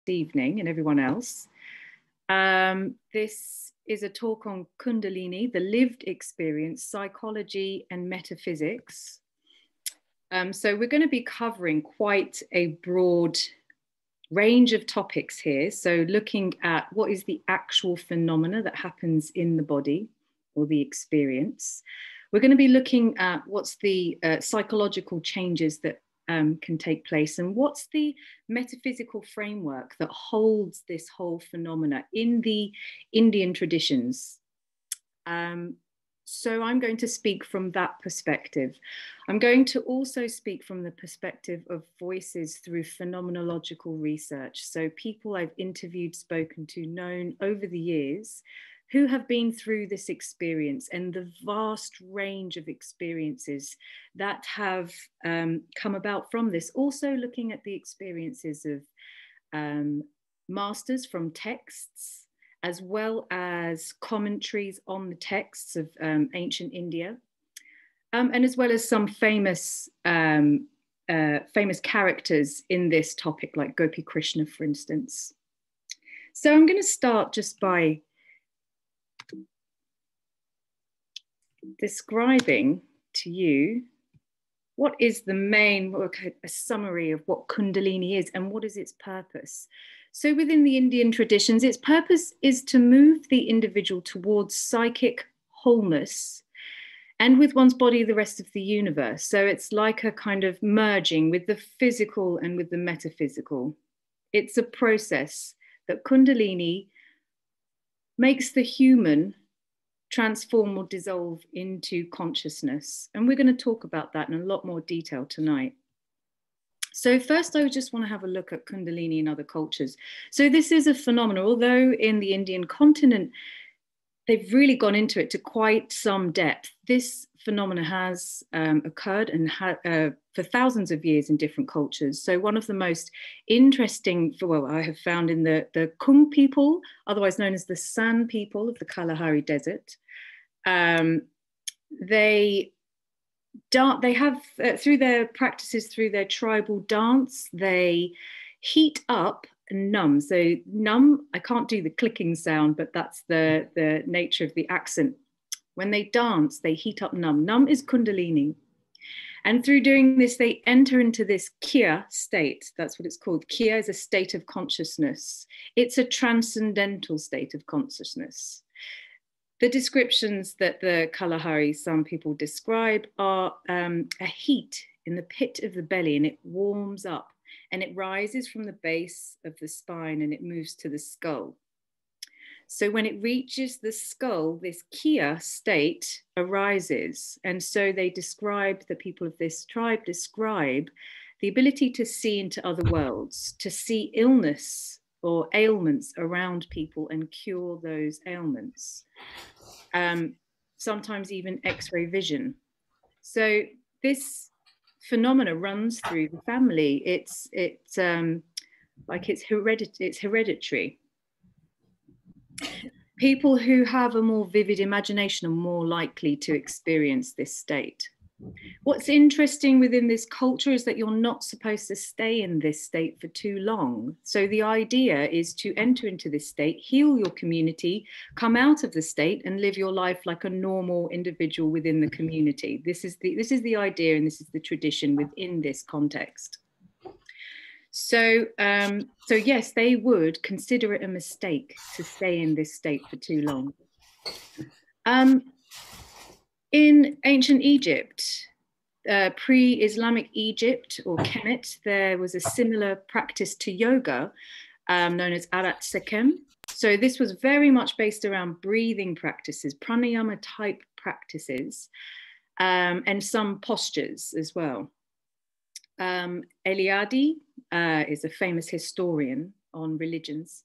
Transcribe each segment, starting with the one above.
evening and everyone else. This is a talk on Kundalini, the lived experience, psychology and metaphysics. So we're going to be covering quite a broad range of topics here. So looking at what is the actual phenomena that happens in the body or the experience. We're going to be looking at what's the psychological changes that can take place, and what's the metaphysical framework that holds this whole phenomena in the Indian traditions. So I'm going to speak from that perspective. I'm going to also speak from the perspective of voices through phenomenological research. So people I've interviewed, spoken to, known over the years who have been through this experience and the vast range of experiences that have come about from this. Also looking at the experiences of masters from texts, as well as commentaries on the texts of ancient India, and as well as some famous characters in this topic, like Gopi Krishna, for instance. So I'm going to start just by describing to you what is the main, a summary of what Kundalini is and what is its purpose. So within the Indian traditions, its purpose is to move the individual towards psychic wholeness and with one's body, the rest of the universe. So it's like a kind of merging with the physical and with the metaphysical. It's a process that Kundalini makes the human transform or dissolve into consciousness. And we're going to talk about that in a lot more detail tonight. So first, I just want to have a look at Kundalini in other cultures. So this is a phenomenon, although in the Indian continent, they've really gone into it to quite some depth. This phenomena has occurred and for thousands of years in different cultures. So one of the most interesting, I have found in the Kung people, otherwise known as the San people of the Kalahari Desert. They have, through their practices, through their tribal dance, they heat up and numb. So numb, I can't do the clicking sound, but that's the nature of the accent. When they dance, they heat up numb. Numb is Kundalini. And through doing this, they enter into this Kiya state. That's what it's called. Kiya is a state of consciousness. It's a transcendental state of consciousness. The descriptions that the Kalahari, some people describe, are a heat in the pit of the belly, and it warms up and it rises from the base of the spine and it moves to the skull. So when it reaches the skull, this Kiya state arises. And so they describe, the people of this tribe describe the ability to see into other worlds, to see illness or ailments around people and cure those ailments. Sometimes even X-ray vision. So this phenomena runs through the family. It's hereditary. People who have a more vivid imagination are more likely to experience this state. What's interesting within this culture is that you're not supposed to stay in this state for too long. So the idea is to enter into this state, heal your community, come out of the state and live your life like a normal individual within the community. This is the idea, and this is the tradition within this context. So yes, they would consider it a mistake to stay in this state for too long. In ancient Egypt, pre-Islamic Egypt or Kemet, there was a similar practice to yoga known as Arat Sekem. So this was very much based around breathing practices, pranayama type practices, and some postures as well. Eliade is a famous historian on religions.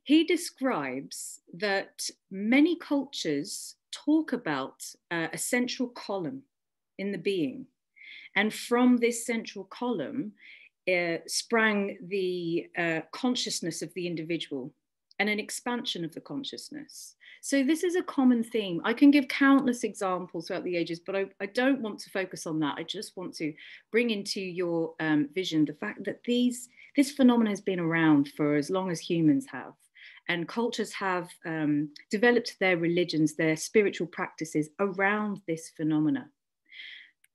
He describes that many cultures talk about a central column in the being. And from this central column sprang the consciousness of the individual and an expansion of the consciousness. So this is a common theme. I can give countless examples throughout the ages, but I don't want to focus on that. I just want to bring into your vision the fact that these this phenomenon has been around for as long as humans have. And cultures have developed their religions, their spiritual practices around this phenomena.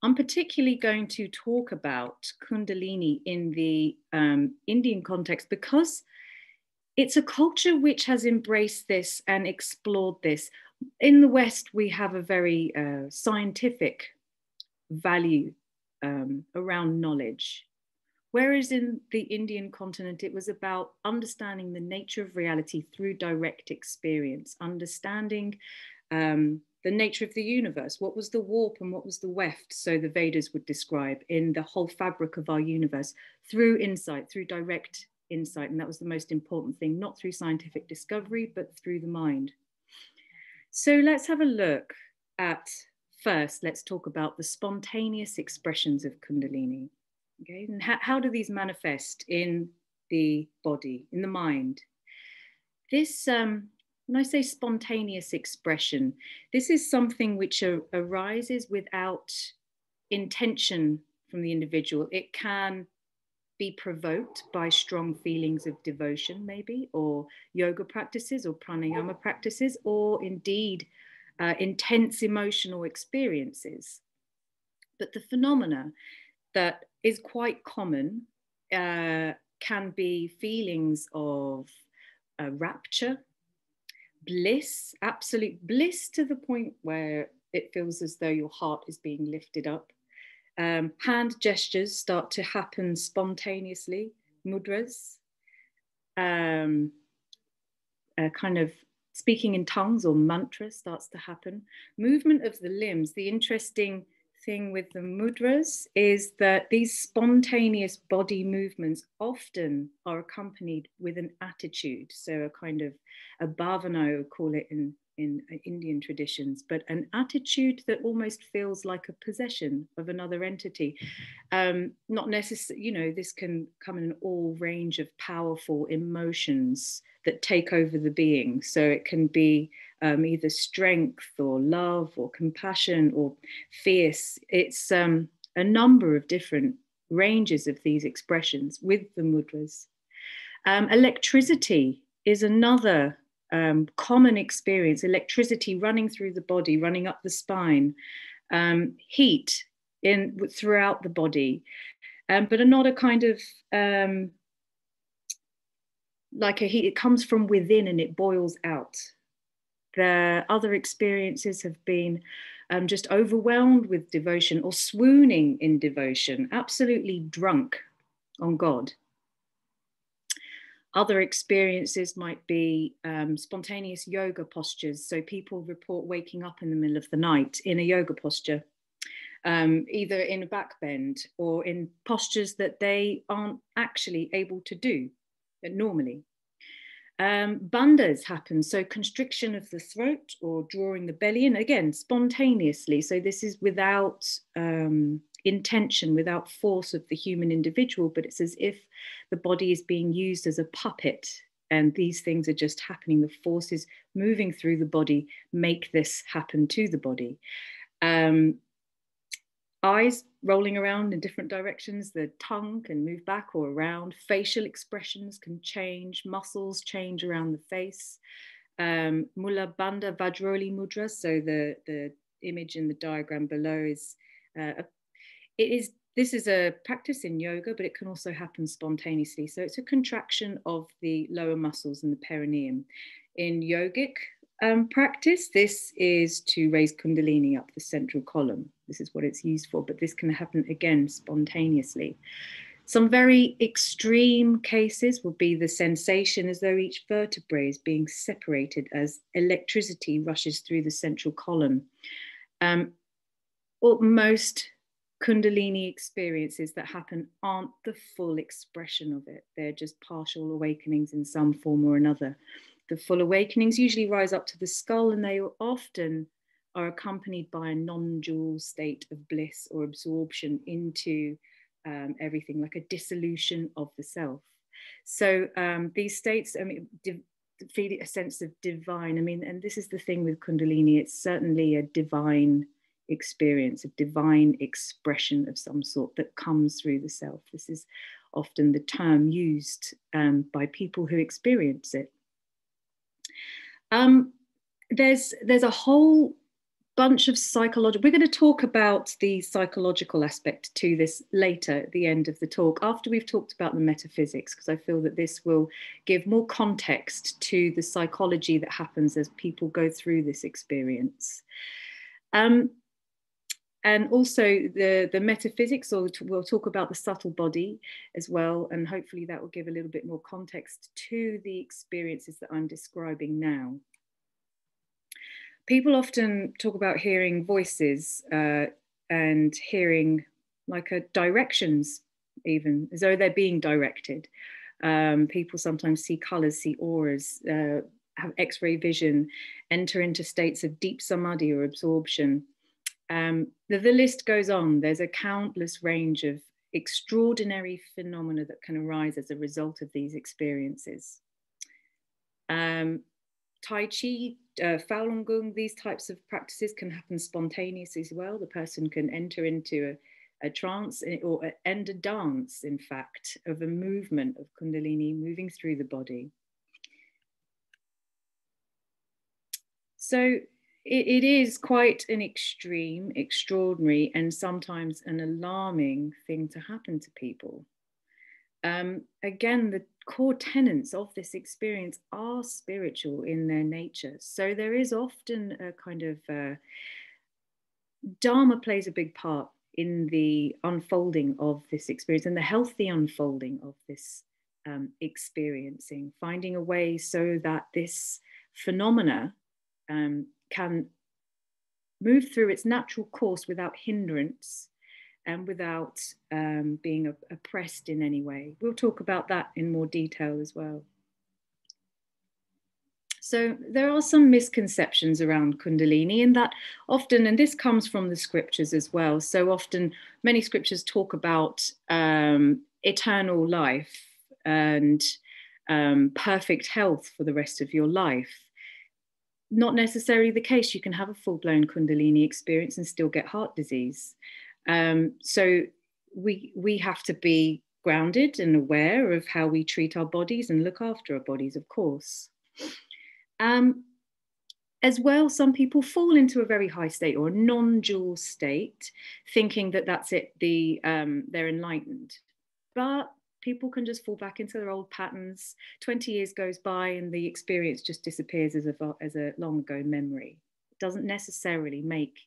I'm particularly going to talk about Kundalini in the Indian context because it's a culture which has embraced this and explored this. In the West, we have a very scientific value around knowledge. Whereas in the Indian continent, it was about understanding the nature of reality through direct experience, understanding the nature of the universe, what was the warp and what was the weft, so the Vedas would describe, in the whole fabric of our universe, through insight, through direct insight. And that was the most important thing, not through scientific discovery, but through the mind. So let's have a look at, first, let's talk about the spontaneous expressions of Kundalini. Okay, and how do these manifest in the body, in the mind? This, when I say spontaneous expression, this is something which arises without intention from the individual. It can be provoked by strong feelings of devotion, maybe, or yoga practices or pranayama practices, or indeed intense emotional experiences. But the phenomena that is quite common can be feelings of rapture, bliss, absolute bliss to the point where it feels as though your heart is being lifted up. Hand gestures start to happen spontaneously, mudras, kind of speaking in tongues or mantra starts to happen. Movement of the limbs. The interesting thing with the mudras is that these spontaneous body movements often are accompanied with an attitude. So a kind of a bhavana, I would call it in Indian traditions, but an attitude that almost feels like a possession of another entity. Not necessarily, you know, this can come in all range of powerful emotions that take over the being. So it can be either strength or love or compassion or fierce. It's a number of different ranges of these expressions with the mudras. Electricity is another common experience. Electricity running through the body, running up the spine, heat throughout the body, but not a kind of like a heat. It comes from within and it boils out. The other experiences have been just overwhelmed with devotion or swooning in devotion, absolutely drunk on God. Other experiences might be spontaneous yoga postures. So people report waking up in the middle of the night in a yoga posture, either in a back bend or in postures that they aren't actually able to do normally. Bandhas happen, so constriction of the throat or drawing the belly in, again, spontaneously. So this is without intention, without force of the human individual, but it's as if the body is being used as a puppet and these things are just happening. The forces moving through the body make this happen to the body. Eyes rolling around in different directions, the tongue can move back or around, facial expressions can change, muscles change around the face. Mula Bandha Vajroli Mudra, so the image in the diagram below is, this is a practice in yoga, but it can also happen spontaneously. So it's a contraction of the lower muscles in the perineum. In yogic practice, this is to raise Kundalini up the central column. This is what it's used for, but this can happen again spontaneously. Some very extreme cases will be the sensation as though each vertebrae is being separated as electricity rushes through the central column. Most Kundalini experiences that happen aren't the full expression of it. They're just partial awakenings in some form or another. The full awakenings usually rise up to the skull, and they often are accompanied by a non-dual state of bliss or absorption into everything, like a dissolution of the self. So these states, I mean, feel a sense of divine. I mean, and this is the thing with Kundalini, it's certainly a divine experience, a divine expression of some sort that comes through the self. This is often the term used by people who experience it. There's a whole bunch of psychological, we're going to talk about the psychological aspect to this later at the end of the talk, after we've talked about the metaphysics, because I feel that this will give more context to the psychology that happens as people go through this experience. And also the metaphysics, or we'll talk about the subtle body as well, and hopefully that will give a little bit more context to the experiences that I'm describing now. People often talk about hearing voices and hearing like directions, even as though they're being directed. People sometimes see colours, see auras, have X-ray vision, enter into states of deep samadhi or absorption. The list goes on. There's a countless range of extraordinary phenomena that can arise as a result of these experiences. Tai Chi, Falun Gong, these types of practices can happen spontaneously as well. The person can enter into a trance or end a dance, in fact, of a movement of Kundalini moving through the body. So it is quite an extreme, extraordinary, and sometimes an alarming thing to happen to people. Again, the core tenets of this experience are spiritual in their nature. So there is often a kind of Dharma plays a big part in the unfolding of this experience and the healthy unfolding of this experiencing, finding a way so that this phenomena can move through its natural course without hindrance and without being oppressed in any way. We'll talk about that in more detail as well. So there are some misconceptions around Kundalini, in that often, and this comes from the scriptures as well, so often many scriptures talk about eternal life and perfect health for the rest of your life. Not necessarily the case. You can have a full-blown Kundalini experience and still get heart disease. So we have to be grounded and aware of how we treat our bodies and look after our bodies, of course. As well, some people fall into a very high state or a non-dual state, thinking that that's it, they're enlightened. But people can just fall back into their old patterns. 20 years goes by and the experience just disappears as a long ago memory. It doesn't necessarily make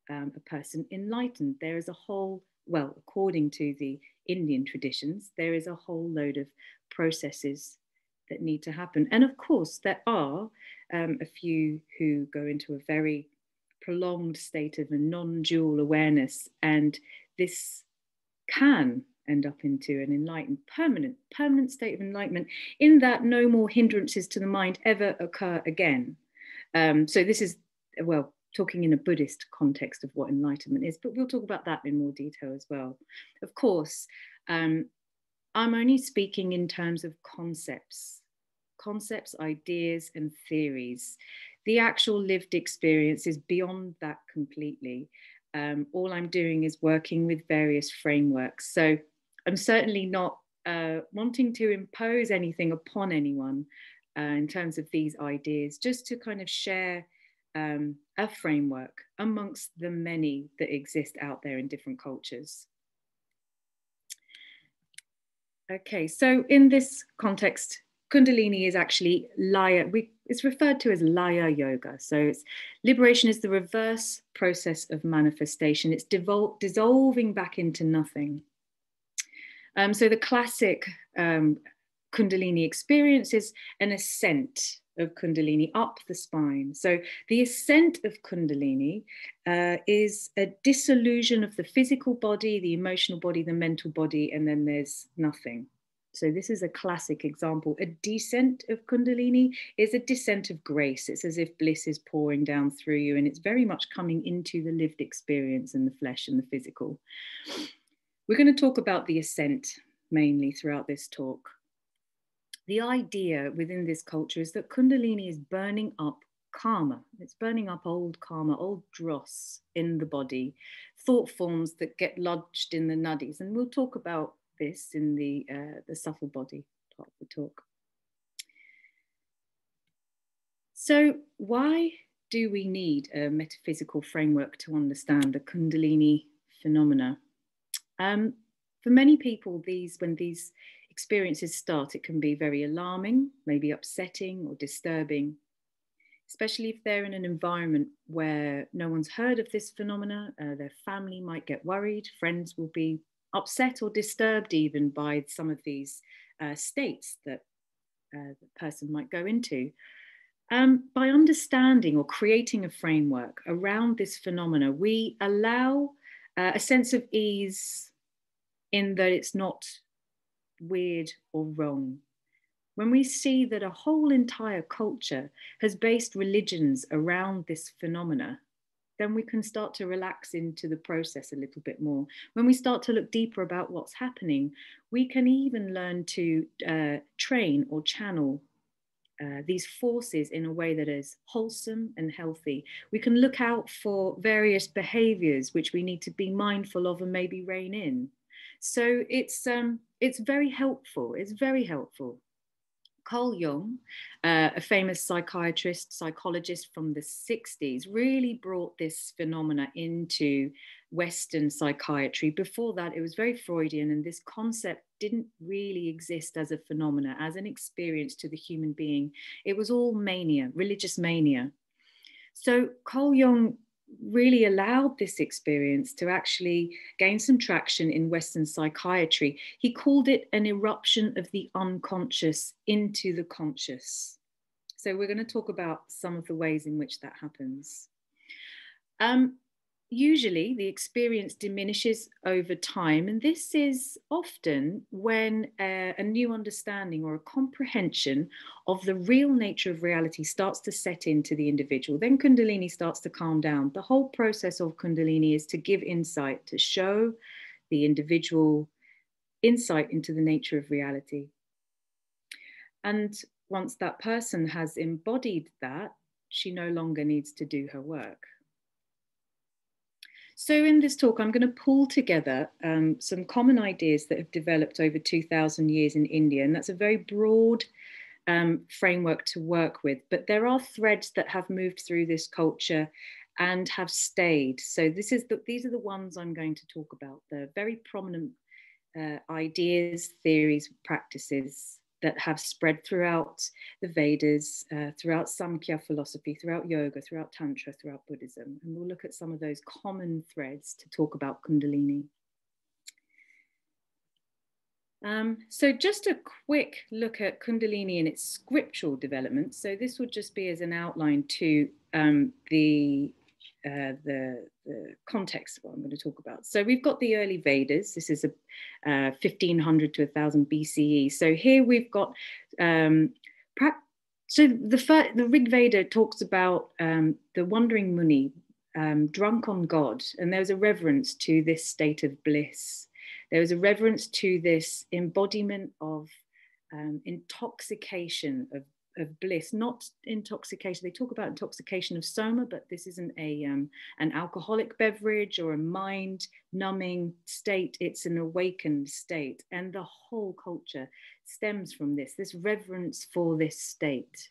a person enlightened. There is a whole, well, according to the Indian traditions, there is a whole load of processes that need to happen. And of course, there are a few who go into a very prolonged state of a non-dual awareness, and this can end up into an enlightened, permanent state of enlightenment, in that no more hindrances to the mind ever occur again. So this is, well, talking in a Buddhist context of what enlightenment is, but we'll talk about that in more detail as well. Of course, I'm only speaking in terms of concepts, ideas, and theories. The actual lived experience is beyond that completely. All I'm doing is working with various frameworks. So I'm certainly not wanting to impose anything upon anyone in terms of these ideas, just to kind of share a framework amongst the many that exist out there in different cultures. Okay, so in this context, Kundalini is actually Laya. It's referred to as Laya Yoga. So liberation is the reverse process of manifestation. It's dissolving back into nothing. So the classic Kundalini experience is an ascent of Kundalini up the spine. So the ascent of Kundalini is a dissolution of the physical body, the emotional body, the mental body, and then there's nothing. So this is a classic example. A descent of Kundalini is a descent of grace. It's as if bliss is pouring down through you, and it's very much coming into the lived experience in the flesh and the physical. We're going to talk about the ascent mainly throughout this talk. The idea within this culture is that Kundalini is burning up karma. It's burning up old karma, old dross in the body, thought forms that get lodged in the nadis. And we'll talk about this in the subtle body part of the talk. So why do we need a metaphysical framework to understand the Kundalini phenomena? For many people, when these experiences start, it can be very alarming, maybe upsetting or disturbing, especially if they're in an environment where no one's heard of this phenomena. Their family might get worried, friends will be upset or disturbed even by some of these states that the person might go into. By understanding or creating a framework around this phenomena, we allow a sense of ease in that it's not weird or wrong. When we see that a whole entire culture has based religions around this phenomena, then we can start to relax into the process a little bit more. When we start to look deeper about what's happening, we can even learn to train or channel these forces in a way that is wholesome and healthy. We can look out for various behaviors which we need to be mindful of and maybe rein in. So it's very helpful. It's very helpful. Carl Jung, a famous psychologist from the 60s, really brought this phenomena into Western psychiatry. Before that, it was very Freudian, and this concept didn't really exist as a phenomena, as an experience to the human being. It was all mania, religious mania. So Carl Jung really allowed this experience to actually gain some traction in Western psychiatry. He called it an eruption of the unconscious into the conscious. So we're going to talk about some of the ways in which that happens. Usually the experience diminishes over time, and this is often when a new understanding or a comprehension of the real nature of reality starts to set into the individual. Then Kundalini starts to calm down. The whole process of Kundalini is to give insight, to show the individual insight into the nature of reality. And once that person has embodied that, she no longer needs to do her work. So in this talk, I'm going to pull together some common ideas that have developed over 2,000 years in India. And that's a very broad framework to work with. But there are threads that have moved through this culture and have stayed. So these are the ones I'm going to talk about, the very prominent ideas, theories, practices that have spread throughout the Vedas, throughout Samkhya philosophy, throughout yoga, throughout Tantra, throughout Buddhism. And we'll look at some of those common threads to talk about Kundalini. So just a quick look at Kundalini and its scriptural development. So this would just be as an outline to the context of what I'm going to talk about. So we've got the early Vedas. This is 1500 to 1000 BCE. So here we've got, so the Rig Veda talks about the wandering Muni, drunk on God, and there was a reverence to this state of bliss. There was a reverence to this embodiment of intoxication of bliss, not intoxication. They talk about intoxication of soma, but this isn't an alcoholic beverage or a mind numbing state. It's an awakened state. And the whole culture stems from this reverence for this state.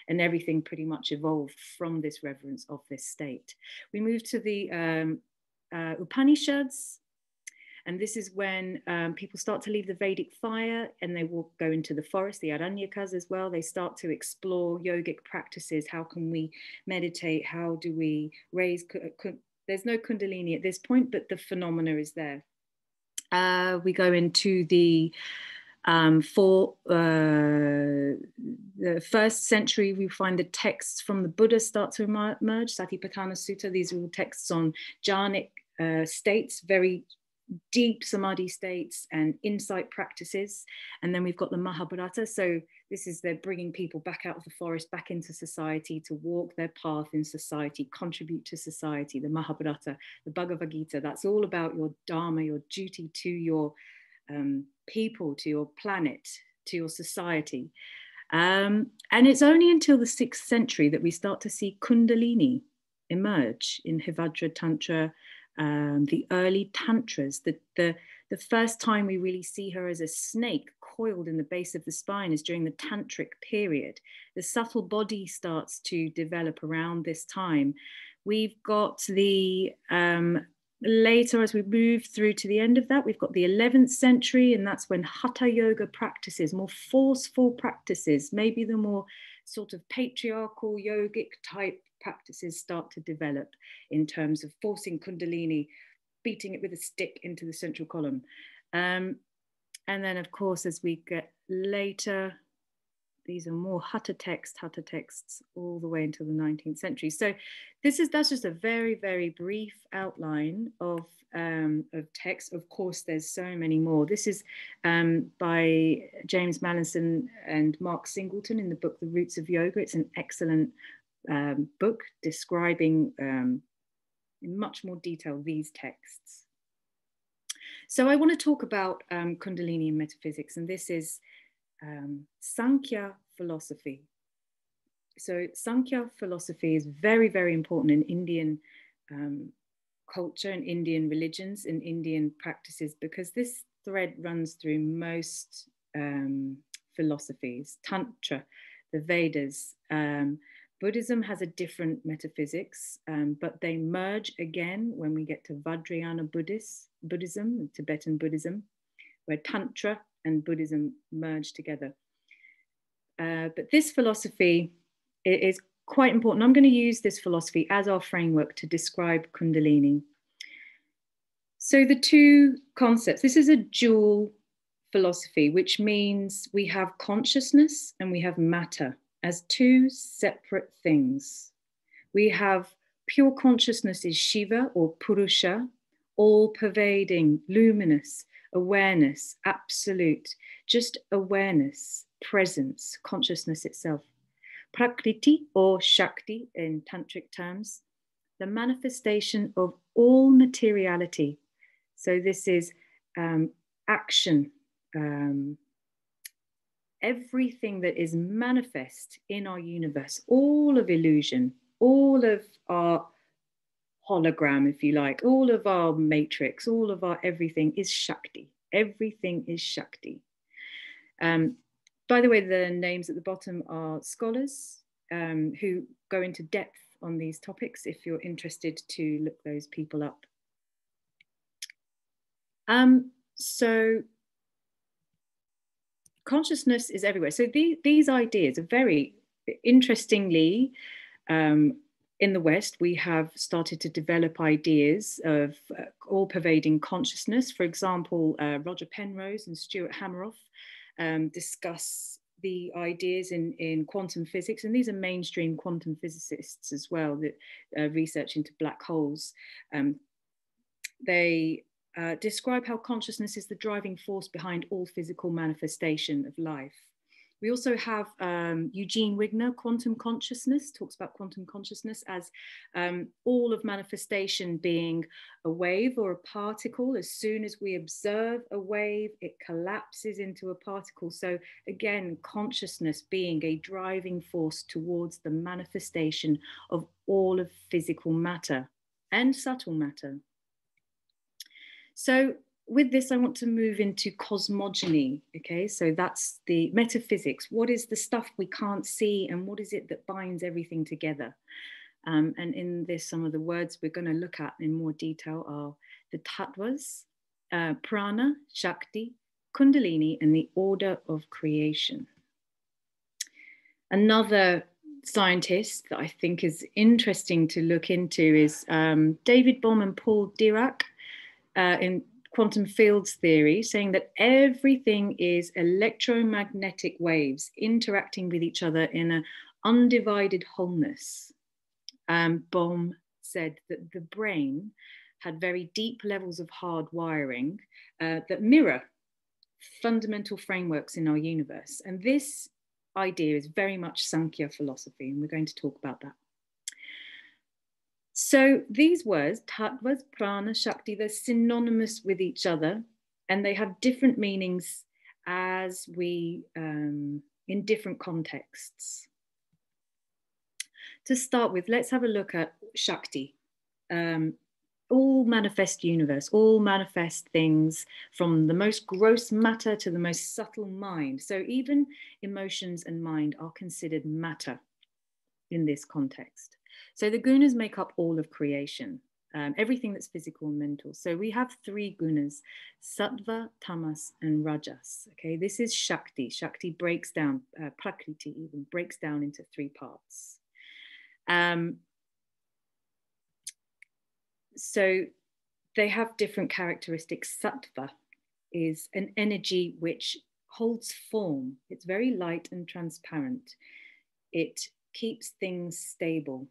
And everything pretty much evolved from this reverence of this state. We move to the Upanishads. And this is when people start to leave the Vedic fire and they will go into the forest, the Aranyakas as well. They start to explore yogic practices. How can we meditate? How do we raise? There's no Kundalini at this point, but the phenomena is there. We go into the first century, we find the texts from the Buddha start to emerge. Satipatthana Sutta, these are all texts on jhanic states, very deep samadhi states and insight practices. And then we've got the Mahabharata. So this is they're bringing people back out of the forest, back into society to walk their path in society, contribute to society. The Mahabharata, the Bhagavad Gita, that's all about your dharma, your duty to your people, to your planet, to your society. And it's only until the 6th century that we start to see Kundalini emerge in Hivadra Tantra, the early tantras, the The first time we really see her as a snake coiled in the base of the spine is during the Tantric period. The subtle body starts to develop around this time. We've got the later, as we move through to the end of that, we've got the 11th century, and that's when Hatha Yoga practices, more forceful practices, maybe the more sort of patriarchal yogic type practices start to develop in terms of forcing Kundalini, beating it with a stick into the central column. And then, of course, as we get later, these are more Hatha texts all the way until the 19th century. So that's just a very, very brief outline of text. Of course, there's so many more. This is by James Mallinson and Mark Singleton in the book, The Roots of Yoga. It's an excellent book describing in much more detail these texts. So I want to talk about Kundalini and metaphysics, and this is Sankhya philosophy. So Sankhya philosophy is very, very important in Indian culture and Indian religions and Indian practices, because this thread runs through most philosophies. Tantra, the Vedas, Buddhism has a different metaphysics, but they merge again when we get to Vajrayana Buddhism, Tibetan Buddhism, where Tantra and Buddhism merge together. But this philosophy is quite important. I'm going to use this philosophy as our framework to describe Kundalini. So the two concepts, this is a dual philosophy, which means we have consciousness and we have matter as two separate things. We have pure consciousness is Shiva or Purusha, all pervading, luminous, awareness, absolute, just awareness, presence, consciousness itself. Prakriti or Shakti in Tantric terms, the manifestation of all materiality. So this is action, everything that is manifest in our universe, all of illusion, all of our hologram, if you like, all of our matrix, all of our everything is Shakti. Everything is Shakti. By the way, the names at the bottom are scholars who go into depth on these topics if you're interested to look those people up. So consciousness is everywhere. So these ideas are very interestingly, in the West, we have started to develop ideas of all-pervading consciousness. For example, Roger Penrose and Stuart Hameroff discuss the ideas in quantum physics, and these are mainstream quantum physicists as well that research into black holes. They describe how consciousness is the driving force behind all physical manifestation of life. We also have Eugene Wigner, quantum consciousness, talks about quantum consciousness as all of manifestation being a wave or a particle. As soon as we observe a wave, it collapses into a particle. So again, consciousness being a driving force towards the manifestation of all of physical matter and subtle matter. So with this, I want to move into cosmogeny, okay? So that's the metaphysics. What is the stuff we can't see, and what is it that binds everything together? And in this, some of the words we're going to look at in more detail are the tattvas, prana, shakti, kundalini, and the order of creation. Another scientist that I think is interesting to look into is David Bohm and Paul Dirac in quantum fields theory, saying that everything is electromagnetic waves interacting with each other in an undivided wholeness. Bohm said that the brain had very deep levels of hard wiring that mirror fundamental frameworks in our universe. And this idea is very much Sankhya philosophy, and we're going to talk about that. So these words, tattvas, prana, shakti, they're synonymous with each other, and they have different meanings as we, in different contexts. To start with, let's have a look at shakti. all manifest universe, all manifest things, from the most gross matter to the most subtle mind. So even emotions and mind are considered matter in this context. So the gunas make up all of creation, everything that's physical and mental. So we have three gunas: sattva, tamas, and rajas. Okay, this is Shakti. Shakti breaks down, prakriti even breaks down into three parts. So they have different characteristics. Sattva is an energy which holds form. It's very light and transparent. It keeps things stable.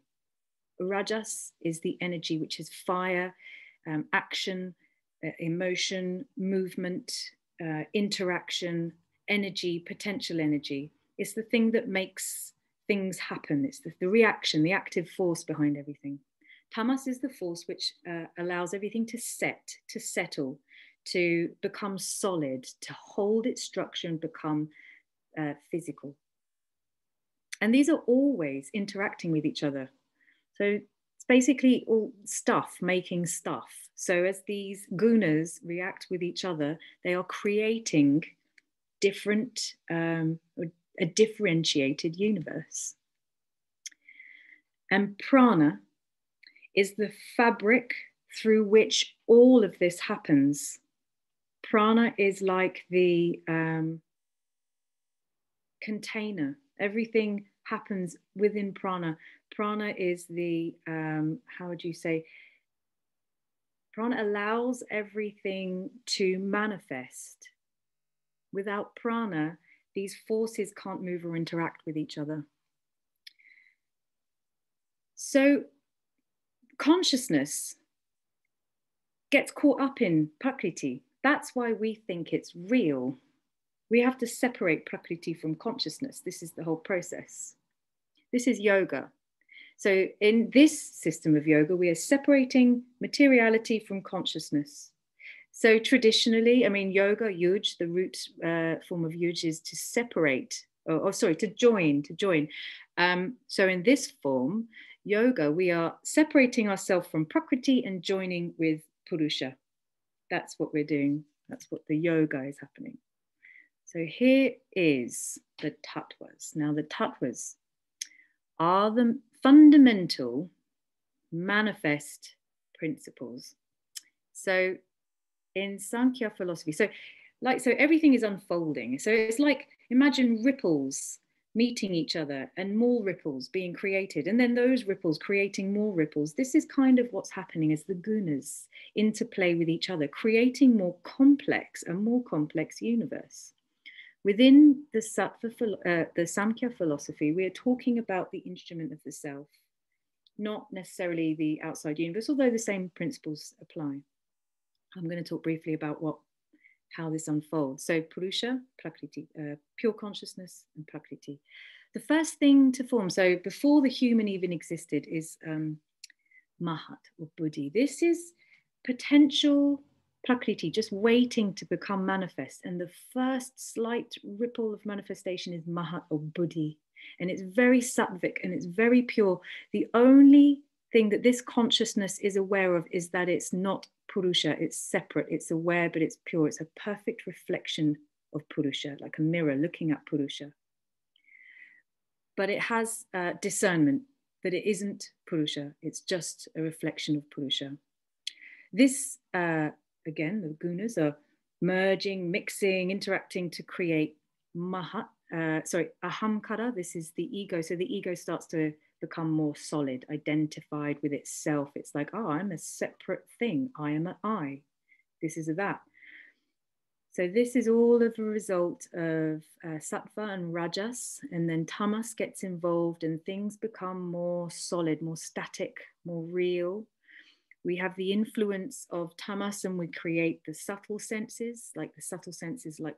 Rajas is the energy which is fire, action, emotion, movement, interaction, energy, potential energy. It's the thing that makes things happen. It's the reaction, the active force behind everything. Tamas is the force which allows everything to settle, to become solid, to hold its structure and become physical. And these are always interacting with each other. So it's basically all stuff making stuff. So as these gunas react with each other, they are creating different, a differentiated universe. And prana is the fabric through which all of this happens. Prana is like the container. Everything happens within prana. Prana is the, how would you say? Prana allows everything to manifest. Without prana, these forces can't move or interact with each other. So consciousness gets caught up in prakriti. That's why we think it's real. We have to separate prakriti from consciousness. This is the whole process. This is yoga. So in this system of yoga, we are separating materiality from consciousness. So traditionally, I mean, yoga, yuj, the root form of yuj is to separate, to join. So in this form, yoga, we are separating ourselves from prakriti and joining with purusha. That's what we're doing. That's what the yoga is happening. So here is the tattvas. Now the tattvas are the fundamental manifest principles. So in Sankhya philosophy, so everything is unfolding. So it's like, imagine ripples meeting each other and more ripples being created, and then those ripples creating more ripples. This is kind of what's happening as the gunas interplay with each other, creating a more complex universe. Within the Samkhya philosophy, we are talking about the instrument of the self, not necessarily the outside universe, although the same principles apply. I'm going to talk briefly about how this unfolds. So Purusha, Prakriti, pure consciousness and Prakriti. The first thing to form, so before the human even existed, is Mahat or Buddhi. This is potential Prakriti just waiting to become manifest. And the first slight ripple of manifestation is Mahat or Buddhi. And it's very sattvic and it's very pure. The only thing that this consciousness is aware of is that it's not Purusha, it's separate, it's aware, but it's pure. It's a perfect reflection of Purusha, like a mirror looking at Purusha. But it has discernment that it isn't Purusha, it's just a reflection of Purusha. This, again, the gunas are merging, mixing, interacting to create ahamkara. This is the ego. So the ego starts to become more solid, identified with itself. It's like, oh, I'm a separate thing. I am an I. This is a that. So this is all of a result of sattva and rajas, and then tamas gets involved and things become more solid, more static, more real. We have the influence of tamas and we create the subtle senses, like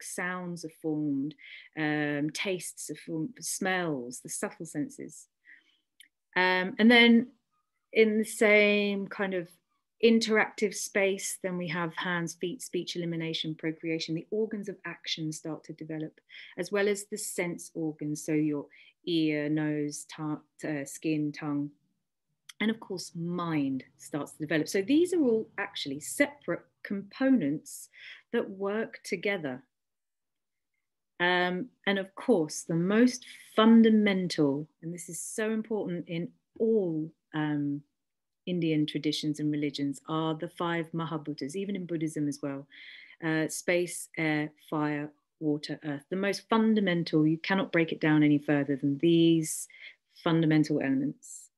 sounds are formed, tastes are formed, smells, the subtle senses. And then in the same kind of interactive space, then we have hands, feet, speech, elimination, procreation. The organs of action start to develop, as well as the sense organs. So your ear, nose, skin, tongue. And of course, mind starts to develop. So these are all actually separate components that work together. And of course, the most fundamental, and this is so important in all Indian traditions and religions, are the 5 Mahabhutas, even in Buddhism as well. Space, air, fire, water, earth. The most fundamental, you cannot break it down any further than these fundamental elements.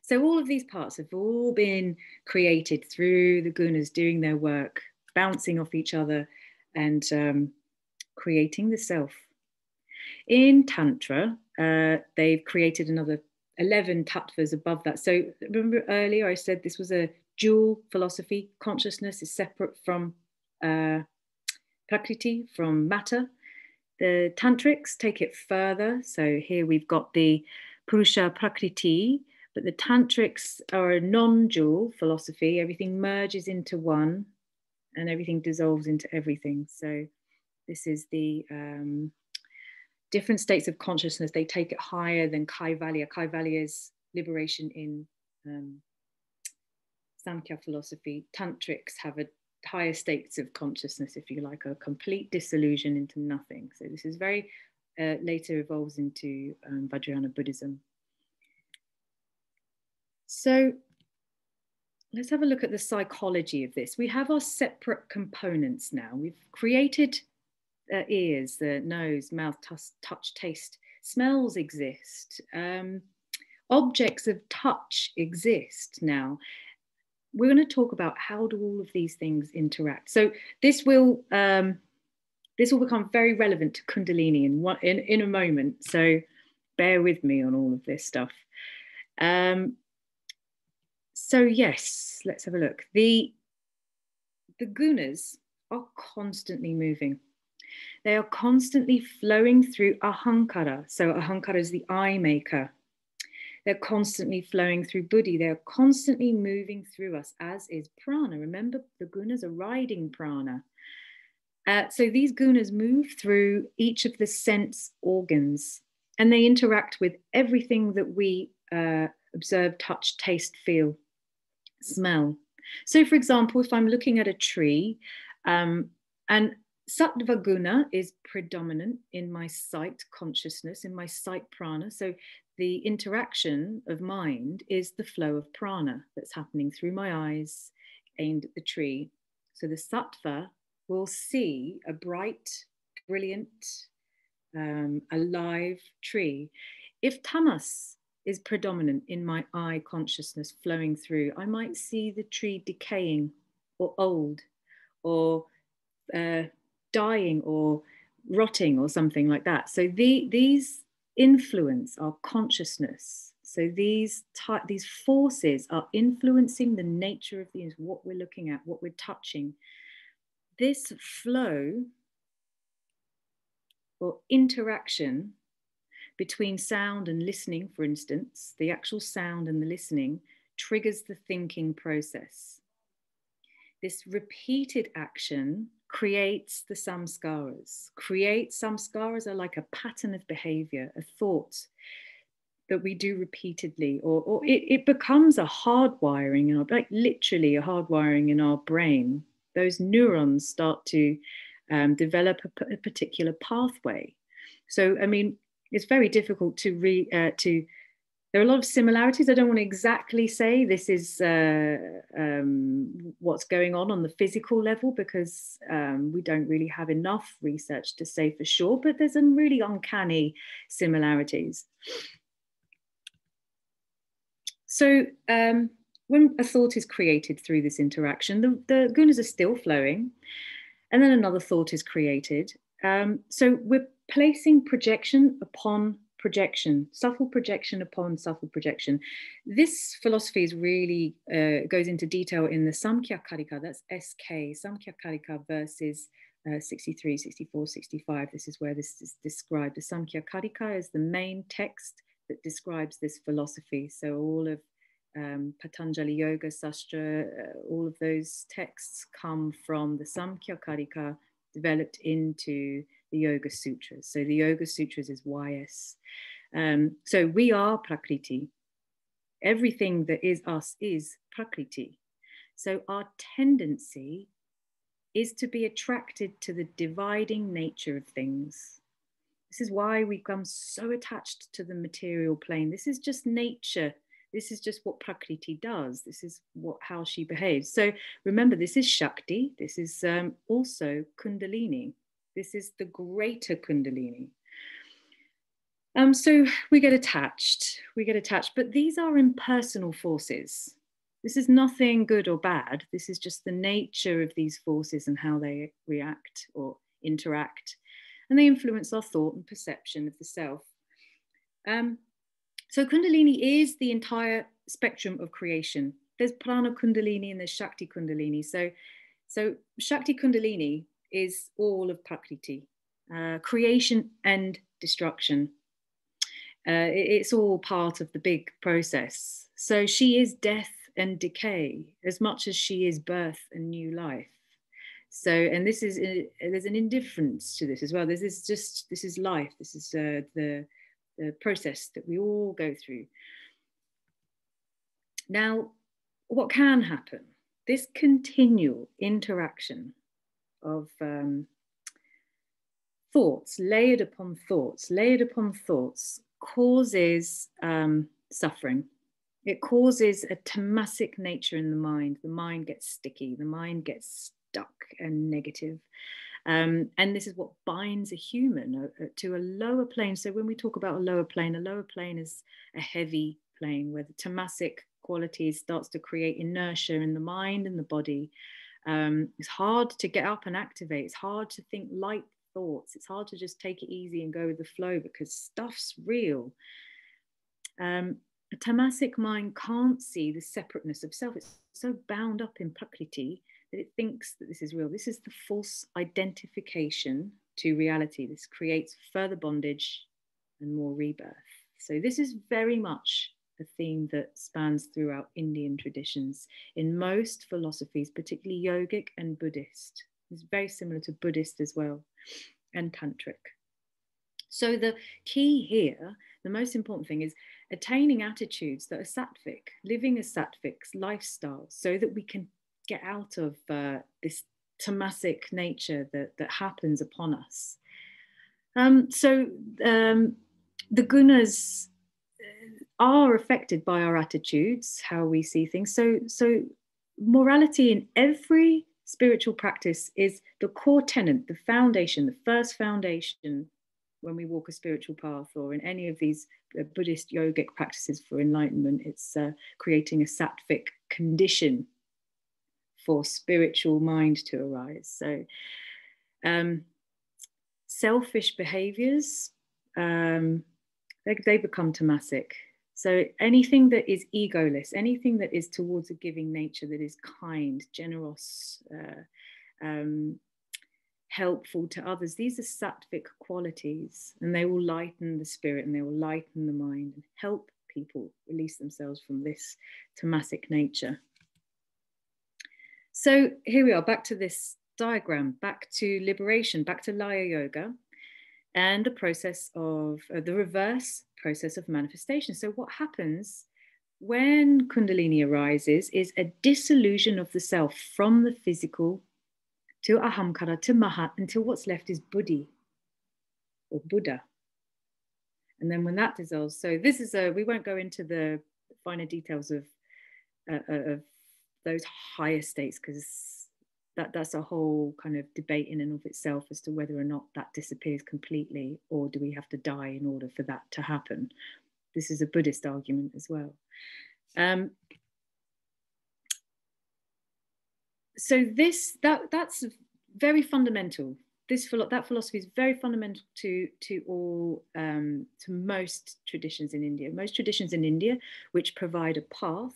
So all of these parts have all been created through the Gunas doing their work, bouncing off each other and creating the self. In Tantra, they've created another 11 tattvas above that. So remember earlier I said this was a dual philosophy. Consciousness is separate from prakriti, from matter. The tantrics take it further. So here we've got the purusha prakriti, but the tantrics are a non-dual philosophy. Everything merges into one and everything dissolves into everything. So this is the different states of consciousness. They take it higher than Kaivalya. Kaivalya is liberation in Samkhya philosophy. Tantrics have a higher states of consciousness, if you like, a complete dissolution into nothing. So this is very later evolves into Vajrayana Buddhism. So let's have a look at the psychology of this. We have our separate components now. We've created ears, the nose, mouth, touch, taste. Smells exist. Objects of touch exist now. We're going to talk about how do all of these things interact. So this will become very relevant to Kundalini in a moment. So bear with me on all of this stuff. So yes, let's have a look. The gunas are constantly moving. They are constantly flowing through ahankara. So ahankara is the eye maker. They're constantly flowing through buddhi. They're constantly moving through us, as is prana. Remember, the gunas are riding prana. So these gunas move through each of the sense organs, and they interact with everything that we observe, touch, taste, feel, smell. So for example, if I'm looking at a tree, and Sattva guna is predominant in my sight consciousness, in my sight prana. So the interaction of mind is the flow of prana that's happening through my eyes aimed at the tree. So the sattva will see a bright, brilliant, alive tree. If tamas is predominant in my eye consciousness flowing through, I might see the tree decaying or old or dying or rotting or something like that. So these influence our consciousness. So these forces are influencing the nature of things, what we're looking at, what we're touching. This flow or interaction between sound and listening, for instance, the actual sound and the listening triggers the thinking process. This repeated action creates the samskaras. Samskaras are like a pattern of behavior, a thought that we do repeatedly, or it becomes a hardwiring in our, like literally a hardwiring in our brain. Those neurons start to develop a particular pathway. So, I mean, it's very difficult there are a lot of similarities. I don't want to exactly say this is what's going on the physical level, because we don't really have enough research to say for sure, but there's some really uncanny similarities. So when a thought is created through this interaction, the gunas are still flowing, and then another thought is created. So we're placing projection upon projection, subtle projection upon subtle projection. This philosophy is really goes into detail in the Samkhya Karika, that's SK, Samkhya Karika verses 63, 64, 65. This is where this is described. The Samkhya Karika is the main text that describes this philosophy. So all of Patanjali Yoga Sastra, all of those texts come from the Samkhya Karika, developed into the Yoga Sutras. So the Yoga Sutras is YS. So we are Prakriti. Everything that is us is Prakriti. So our tendency is to be attracted to the dividing nature of things. This is why we become so attached to the material plane. This is just nature. This is just what Prakriti does. This is how she behaves. So remember, this is Shakti. This is also Kundalini. This is the greater Kundalini. So we get attached, but these are impersonal forces. This is nothing good or bad. This is just the nature of these forces and how they react or interact. And they influence our thought and perception of the self. So Kundalini is the entire spectrum of creation. There's Prana Kundalini and there's Shakti Kundalini. So Shakti Kundalini is all of Prakriti, creation and destruction. It's all part of the big process. So she is death and decay as much as she is birth and new life. So, and this is, there's an indifference to this as well. This is life. This is the process that we all go through. Now, what can happen? This continual interaction of thoughts, layered upon thoughts, causes suffering. It causes a tamasic nature in the mind. The mind gets sticky, the mind gets stuck and negative. And this is what binds a human to a lower plane. So when we talk about a lower plane is a heavy plane where the tamasic qualities starts to create inertia in the mind and the body. It's hard to get up and activate. It's hard to think light thoughts. It's hard to just take it easy and go with the flow because stuff's real. A tamasic mind can't see the separateness of self. It's so bound up in Prakriti that it thinks that this is real. This is the false identification to reality. This creates further bondage and more rebirth. So this is very much a theme that spans throughout Indian traditions. In most philosophies, particularly yogic and Buddhist, it's very similar to Buddhist as well, and Tantric. So the key here, the most important thing is attaining attitudes that are sattvic, living a sattvic lifestyle so that we can get out of this tamasic nature that happens upon us. The gunas are affected by our attitudes, how we see things. So morality in every spiritual practice is the core tenet, the foundation, the first foundation when we walk a spiritual path, or in any of these Buddhist yogic practices for enlightenment. It's creating a sattvic condition for spiritual mind to arise. So selfish behaviors, they become tamasic. So anything that is egoless, anything that is towards a giving nature, that is kind, generous, helpful to others, these are sattvic qualities, and they will lighten the spirit and they will lighten the mind and help people release themselves from this tamasic nature. So here we are, back to this diagram, back to liberation, back to Laya Yoga, and the process of the reverse process of manifestation. So what happens when Kundalini arises is a dissolution of the self from the physical to ahamkara, to mahat, until what's left is buddhi or Buddha. And then when that dissolves, so this is we won't go into the finer details of those higher states, because that's a whole kind of debate in and of itself as to whether or not that disappears completely, or do we have to die in order for that to happen. This is a Buddhist argument as well. So that's very fundamental. That philosophy is very fundamental to all to most traditions in India. Most traditions in India, which provide a path,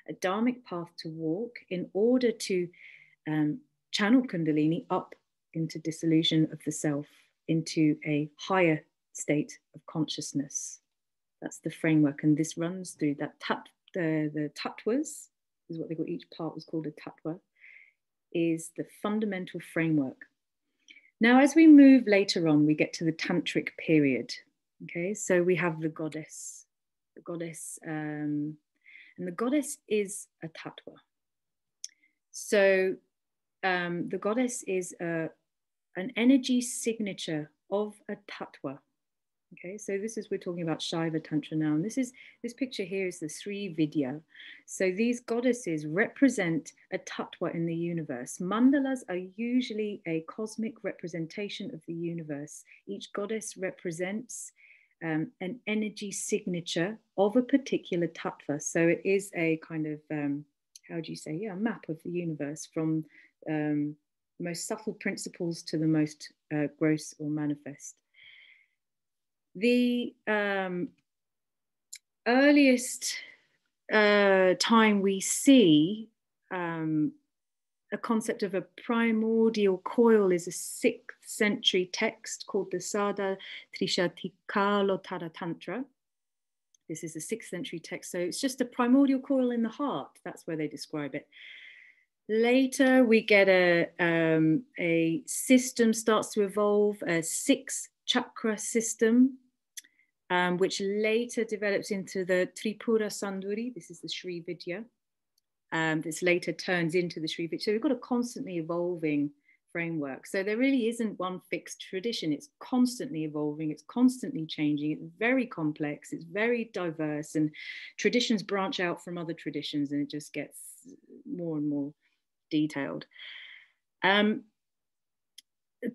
a dharmic path to walk in order to channel Kundalini up into dissolution of the self, into a higher state of consciousness. That's the framework, and this runs through that the tattvas is what they call. Each part was called a tattva. Is the fundamental framework. Now, as we move later on, we get to the Tantric period. Okay, so we have the goddess And the goddess is a tattva. So the goddess is an energy signature of a tattva. Okay, so we're talking about Shaiva Tantra now. And this picture here is the Sri Vidya. So these goddesses represent a tattva in the universe. Mandalas are usually a cosmic representation of the universe. Each goddess represents an energy signature of a particular tattva. So it is a kind of, how do you say, a map of the universe, from the most subtle principles to the most gross or manifest. The earliest time we see a concept of a primordial coil is a 6th century text called the Sada Trishatikalottara Tantra. This is a 6th century text, so it's just a primordial coil in the heart. That's where they describe it. Later, we get a system starts to evolve, a 6-chakra system, which later develops into the Tripura Sanduri. This is the Sri Vidya. This later turns into the Sri Vidya. So we've got a constantly evolving framework. So there really isn't one fixed tradition. It's constantly evolving. It's constantly changing. It's very complex. It's very diverse. And traditions branch out from other traditions, and it just gets more and more detailed.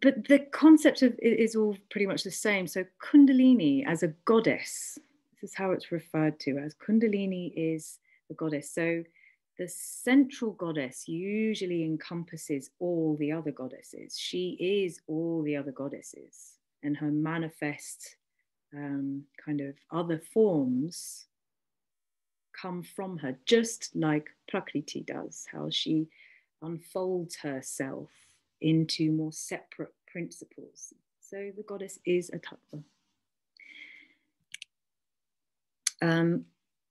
But the concept is all pretty much the same. So Kundalini as a goddess, this is how it's referred to as. Kundalini is the goddess. So the central goddess usually encompasses all the other goddesses. She is all the other goddesses, and her manifest kind of other forms come from her, just like Prakriti does, how she unfolds herself into more separate principles. So the goddess is a tattva.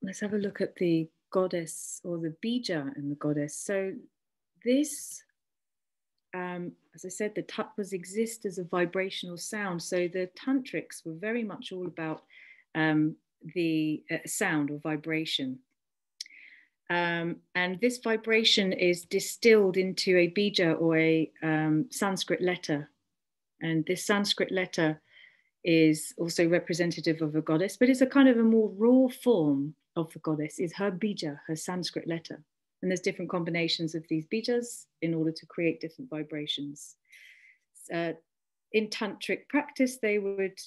Let's have a look at the goddess, or the bija and the goddess. So this, as I said, the tattvas exist as a vibrational sound. So the tantrics were very much all about the sound or vibration. And this vibration is distilled into a bija, or a Sanskrit letter. And this Sanskrit letter is also representative of a goddess, but it's a kind of a more raw form of the goddess, is her bija, her Sanskrit letter. And there's different combinations of these bijas in order to create different vibrations. In tantric practice, they would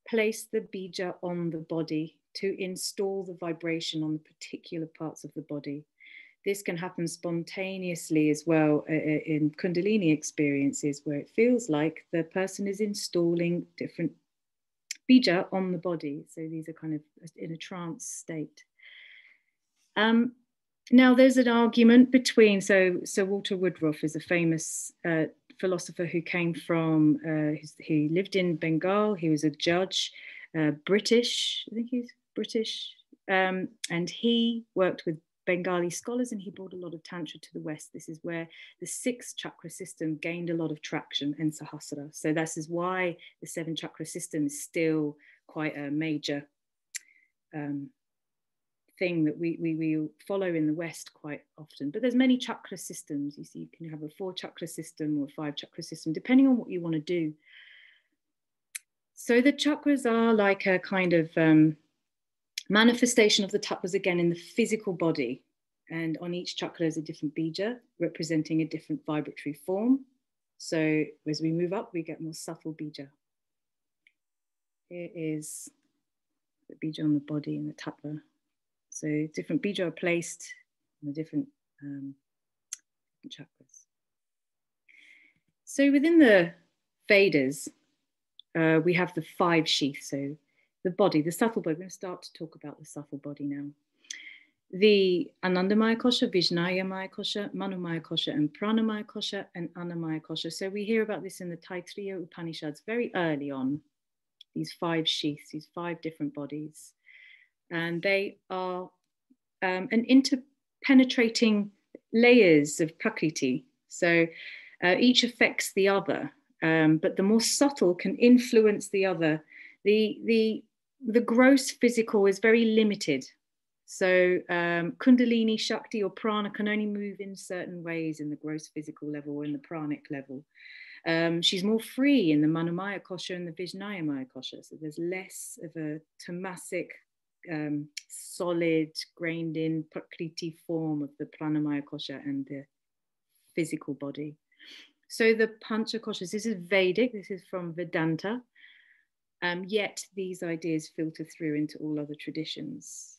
place the bija on the body to install the vibration on the particular parts of the body. This can happen spontaneously as well in Kundalini experiences, where it feels like the person is installing different bija on the body. So these are kind of in a trance state. Now there's an argument between, so Walter Woodruff is a famous philosopher who came from, he lived in Bengal, he was a judge, British, I think he's British, and he worked with Bengali scholars, and he brought a lot of Tantra to the West. This is where the 6th chakra system gained a lot of traction in Sahasrara. So this is why the 7 chakra system is still quite a major thing that we follow in the West quite often. But there's many chakra systems. You see, you can have a 4 chakra system or a 5 chakra system, depending on what you want to do. So the chakras are like a kind of manifestation of the tattvas again in the physical body. And on each chakra is a different bija representing a different vibratory form. So as we move up, we get more subtle bija. Here is the bija on the body and the tattva. So different bija are placed in the different chakras. So within the Vedas, we have the 5 sheaths. So the body, the subtle body. We're going to start to talk about the subtle body now. The Anandamaya Kosha, Vijnayamaya Kosha, Manomaya Kosha, and Pranamaya Kosha, and Annamaya Kosha. So we hear about this in the Taittiriya Upanishads very early on, these 5 sheaths, these 5 different bodies. And they are an interpenetrating layers of Prakriti. So each affects the other, but the more subtle can influence the other. The gross physical is very limited. So Kundalini, Shakti or Prana can only move in certain ways in the gross physical level or in the pranic level. She's more free in the Manomaya Kosha and the Vijnayamaya Kosha. So there's less of a tamasic, solid, grained in Prakriti form of the Pranamaya Kosha and the physical body. So the Pancha Koshas, this is Vedic, this is from Vedanta, yet these ideas filter through into all other traditions.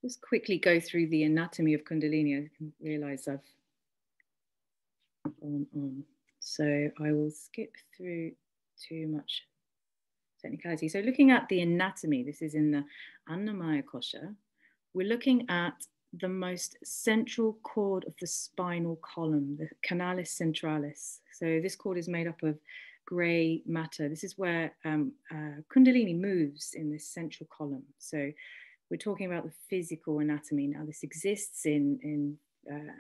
Just quickly go through the anatomy of Kundalini. I can realize I've gone on. So I will skip through too much technicality. So looking at the anatomy, this is in the Annamaya Kosha, we're looking at the most central cord of the spinal column, the canalis centralis. So this cord is made up of grey matter. This is where Kundalini moves in this central column. So we're talking about the physical anatomy. Now this exists in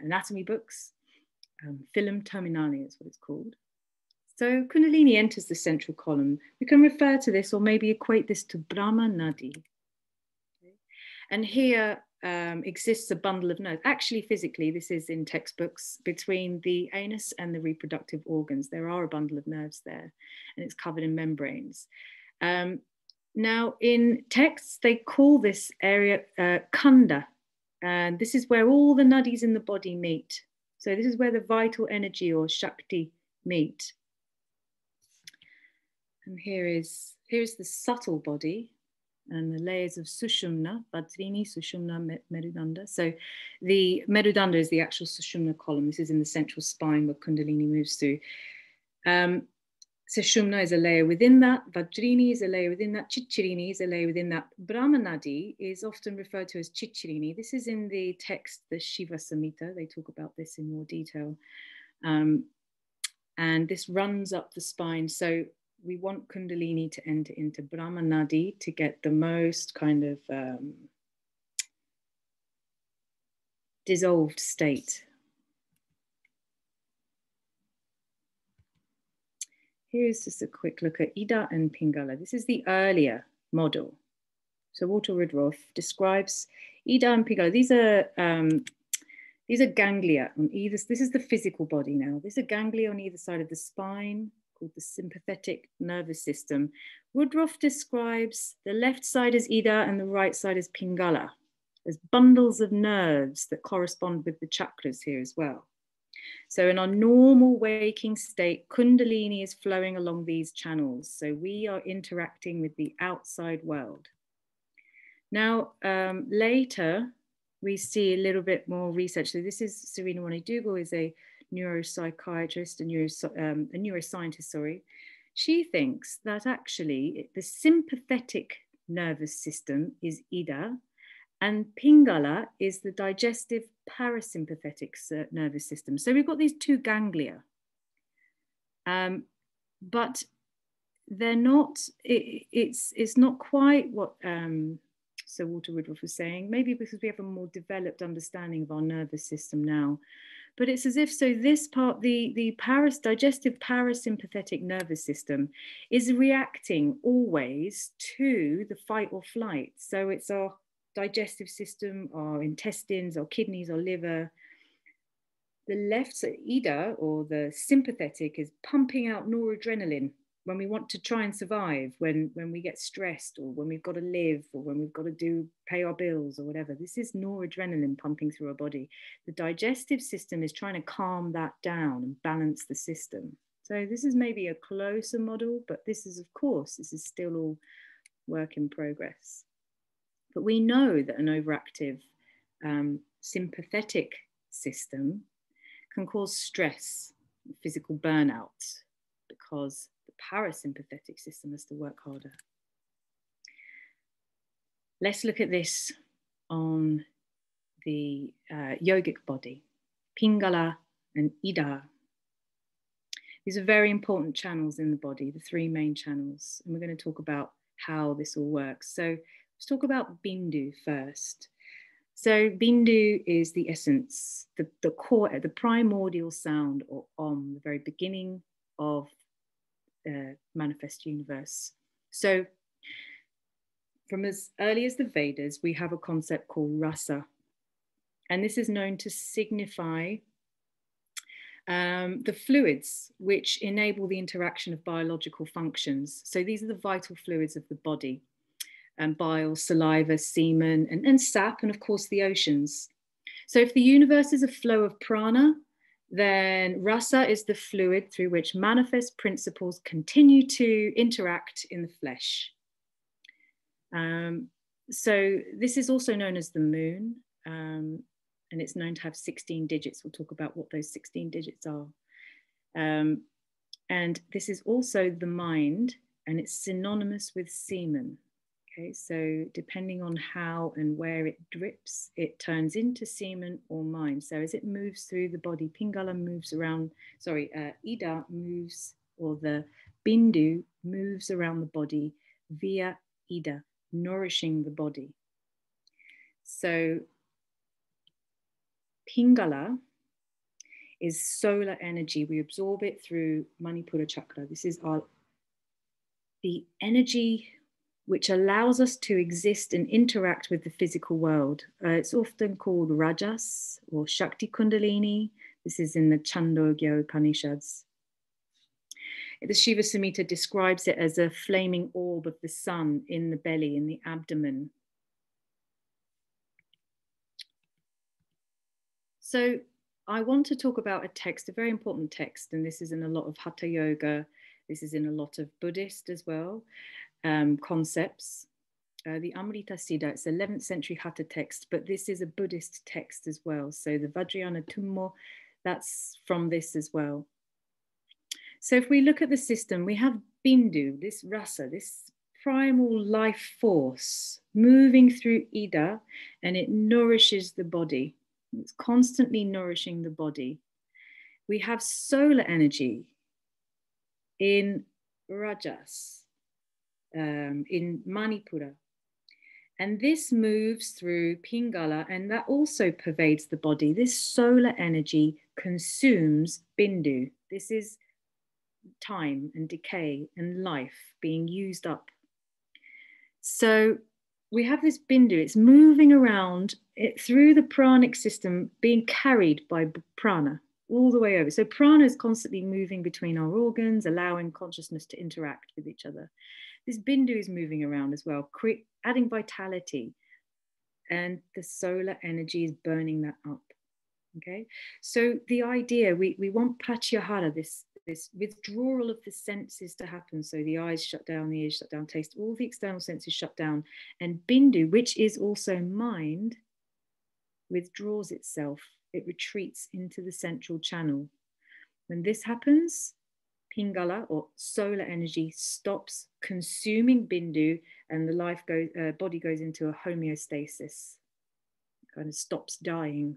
anatomy books. Filum terminale is what it's called. So Kundalini enters the central column. We can refer to this or maybe equate this to Brahma Nadi. Okay. And here exists a bundle of nerves. Actually, physically, this is in textbooks, between the anus and the reproductive organs. There are a bundle of nerves there, and it's covered in membranes. Now, in texts, they call this area Kunda, and this is where all the nadis in the body meet. So this is where the vital energy or Shakti meet. And here's the subtle body and the layers of Sushumna, Vajrayana, Sushumna, Merudanda. So the Merudanda is the actual Sushumna column. This is in the central spine where Kundalini moves through. Sushumna is a layer within that, Vajrayana is a layer within that, Chichirini is a layer within that. Brahmanadi is often referred to as Chichirini. This is in the text, the Shiva Samhita. They talk about this in more detail. And this runs up the spine. So we want Kundalini to enter into Brahmanadi to get the most kind of dissolved state. Here's just a quick look at Ida and Pingala. This is the earlier model. So Walter Woodruff describes Ida and Pingala. These are ganglia on either. This is the physical body now. These are ganglia on either side of the spine, called the sympathetic nervous system. Woodruff describes the left side as Ida and the right side as Pingala. There's bundles of nerves that correspond with the chakras here as well. So in our normal waking state, Kundalini is flowing along these channels. So we are interacting with the outside world. Now, later, we see a little bit more research. So this is Serena Wani-Dougal, is a neuropsychiatrist, a neuroscientist, sorry. She thinks that actually the sympathetic nervous system is Ida, and Pingala is the digestive parasympathetic nervous system. So we've got these two ganglia, but they're not, it's not quite what Sir Walter Woodruff was saying, maybe because we have a more developed understanding of our nervous system now. But it's as if, so this part, the digestive parasympathetic nervous system is reacting always to the fight or flight. So it's our digestive system, our intestines, our kidneys, our liver. The left, so Ida, or the sympathetic, is pumping out noradrenaline when we want to try and survive, when we get stressed, or when we've got to live, or when we've got to pay our bills or whatever. This is noradrenaline pumping through our body. The digestive system is trying to calm that down and balance the system. So this is maybe a closer model, but this is, of course, this is still all work in progress. But we know that an overactive sympathetic system can cause stress, physical burnout, because the parasympathetic system has to work harder. Let's look at this on the yogic body, Pingala and Ida. These are very important channels in the body, the three main channels, and we're going to talk about how this all works. So let's talk about Bindu first. So Bindu is the essence, the core, the primordial sound, or Om, the very beginning of the manifest universe. So from as early as the Vedas, we have a concept called Rasa. And this is known to signify the fluids which enable the interaction of biological functions. So these are the vital fluids of the body, bile, saliva, semen, and sap, and of course the oceans. So if the universe is a flow of prana, then rasa is the fluid through which manifest principles continue to interact in the flesh. So this is also known as the moon. And it's known to have 16 digits. We'll talk about what those 16 digits are. And this is also the mind, and it's synonymous with semen. Okay, so depending on how and where it drips, it turns into semen or mind. So as it moves through the body, Pingala moves around, Ida moves, or the Bindu moves around the body via Ida, nourishing the body. So Pingala is solar energy. We absorb it through Manipura chakra. This is the energy which allows us to exist and interact with the physical world. It's often called Rajas or Shakti Kundalini. This is in the Chandogya Upanishads. The Shiva Samhita describes it as a flaming orb of the sun in the belly, in the abdomen. So I want to talk about a text, a very important text, and this is in a lot of Hatha Yoga. This is in a lot of Buddhist as well, concepts. The Amrita Siddha, it's 11th century Hatha text, but this is a Buddhist text as well. So the Vajrayana Tumor, that's from this as well. So if we look at the system, we have Bindu, this rasa, this primal life force moving through Ida, and it nourishes the body. It's constantly nourishing the body. We have solar energy in Rajas, in Manipura. And this moves through Pingala, and that also pervades the body. This solar energy consumes Bindu. This is time and decay and life being used up. So we have this Bindu, it's moving around through the pranic system, being carried by prana all the way over. So prana is constantly moving between our organs, allowing consciousness to interact with each other. This Bindu is moving around as well, adding vitality, and the solar energy is burning that up. Okay, so the idea, we want pratyahara, this withdrawal of the senses to happen. So the eyes shut down, the ears shut down, taste, all the external senses shut down. And Bindu, which is also mind, withdraws itself. It retreats into the central channel. When this happens, Pingala, or solar energy, stops consuming Bindu, and the body goes into a homeostasis. It kind of stops dying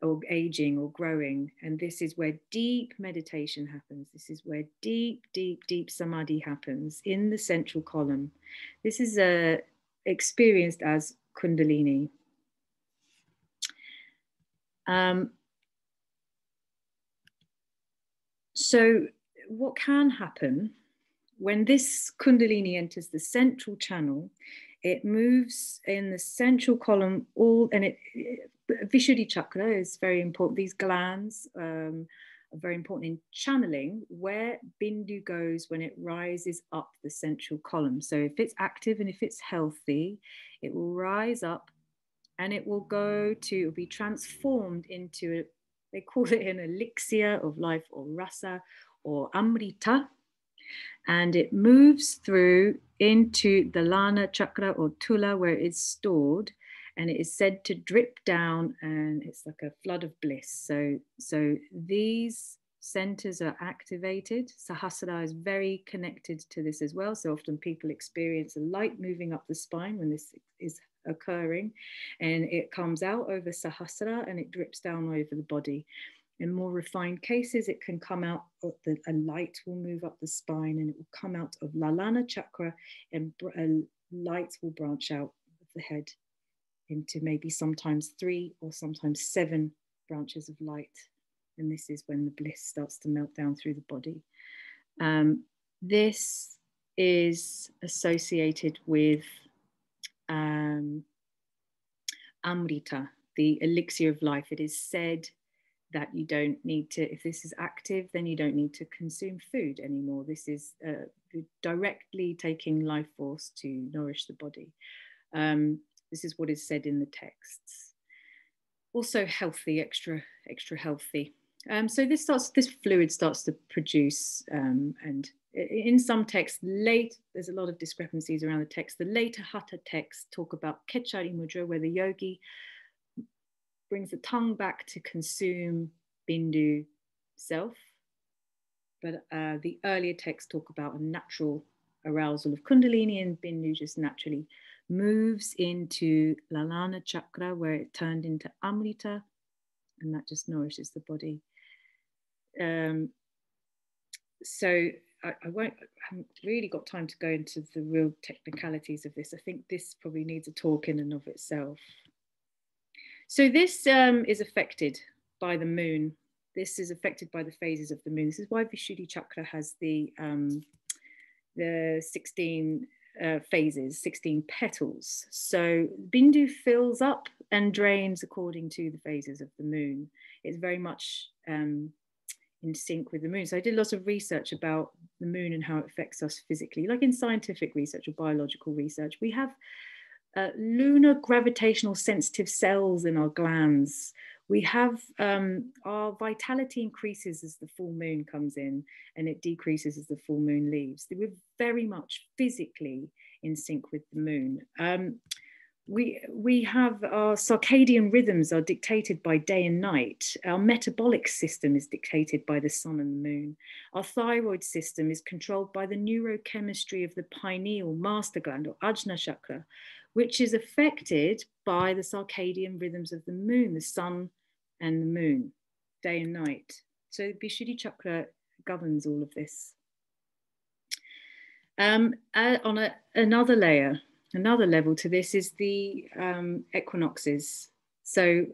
or aging or growing. And this is where deep meditation happens. This is where deep, deep, deep samadhi happens in the central column. This is experienced as Kundalini. So what can happen when this Kundalini enters the central channel? It moves in the central column, Vishuddhi chakra is very important. These glands are very important in channeling where Bindu goes when it rises up the central column. So if it's active and if it's healthy, it will rise up and it will be transformed into, they call it an elixir of life, or rasa, or amrita. And it moves through into the Lana chakra or Tula, where it's stored, and it is said to drip down, and it's like a flood of bliss. So these centers are activated. Sahasrara is very connected to this as well. So often people experience a light moving up the spine when this is occurring, and it comes out over Sahasrara and it drips down over the body. In more refined cases, it can come out, a light will move up the spine and it will come out of Lalana chakra, and light will branch out of the head into maybe sometimes 3 or sometimes 7 branches of light. And this is when the bliss starts to melt down through the body. This is associated with Amrita, the elixir of life. It is said that you don't need to, if this is active, then you don't need to consume food anymore. This is directly taking life force to nourish the body. This is what is said in the texts. Also healthy, extra healthy. So this fluid starts to produce, and in some texts, there's a lot of discrepancies around the text. The later Hatha texts talk about Kechari Mudra, where the yogi brings the tongue back to consume Bindu self. But the earlier texts talk about a natural arousal of Kundalini, and Bindu just naturally moves into Lalana chakra, where it turned into Amrita, and that just nourishes the body. So I haven't really got time to go into the real technicalities of this. I think this probably needs a talk in and of itself. So this is affected by the moon. This is affected by the phases of the moon. This is why Vishuddhi chakra has the 16 phases, 16 petals. So Bindu fills up and drains according to the phases of the moon. It's very much in sync with the moon. So I did lots of research about the moon and how it affects us physically, like in scientific research or biological research. We have lunar gravitational sensitive cells in our glands. We have our vitality increases as the full moon comes in, and it decreases as the full moon leaves. We're very much physically in sync with the moon. We have our circadian rhythms are dictated by day and night. Our metabolic system is dictated by the sun and the moon. Our thyroid system is controlled by the neurochemistry of the pineal master gland, or Ajna chakra, which is affected by the circadian rhythms of the moon, the sun and the moon, day and night. So Vishuddhi chakra governs all of this. On another level to this is the equinoxes. So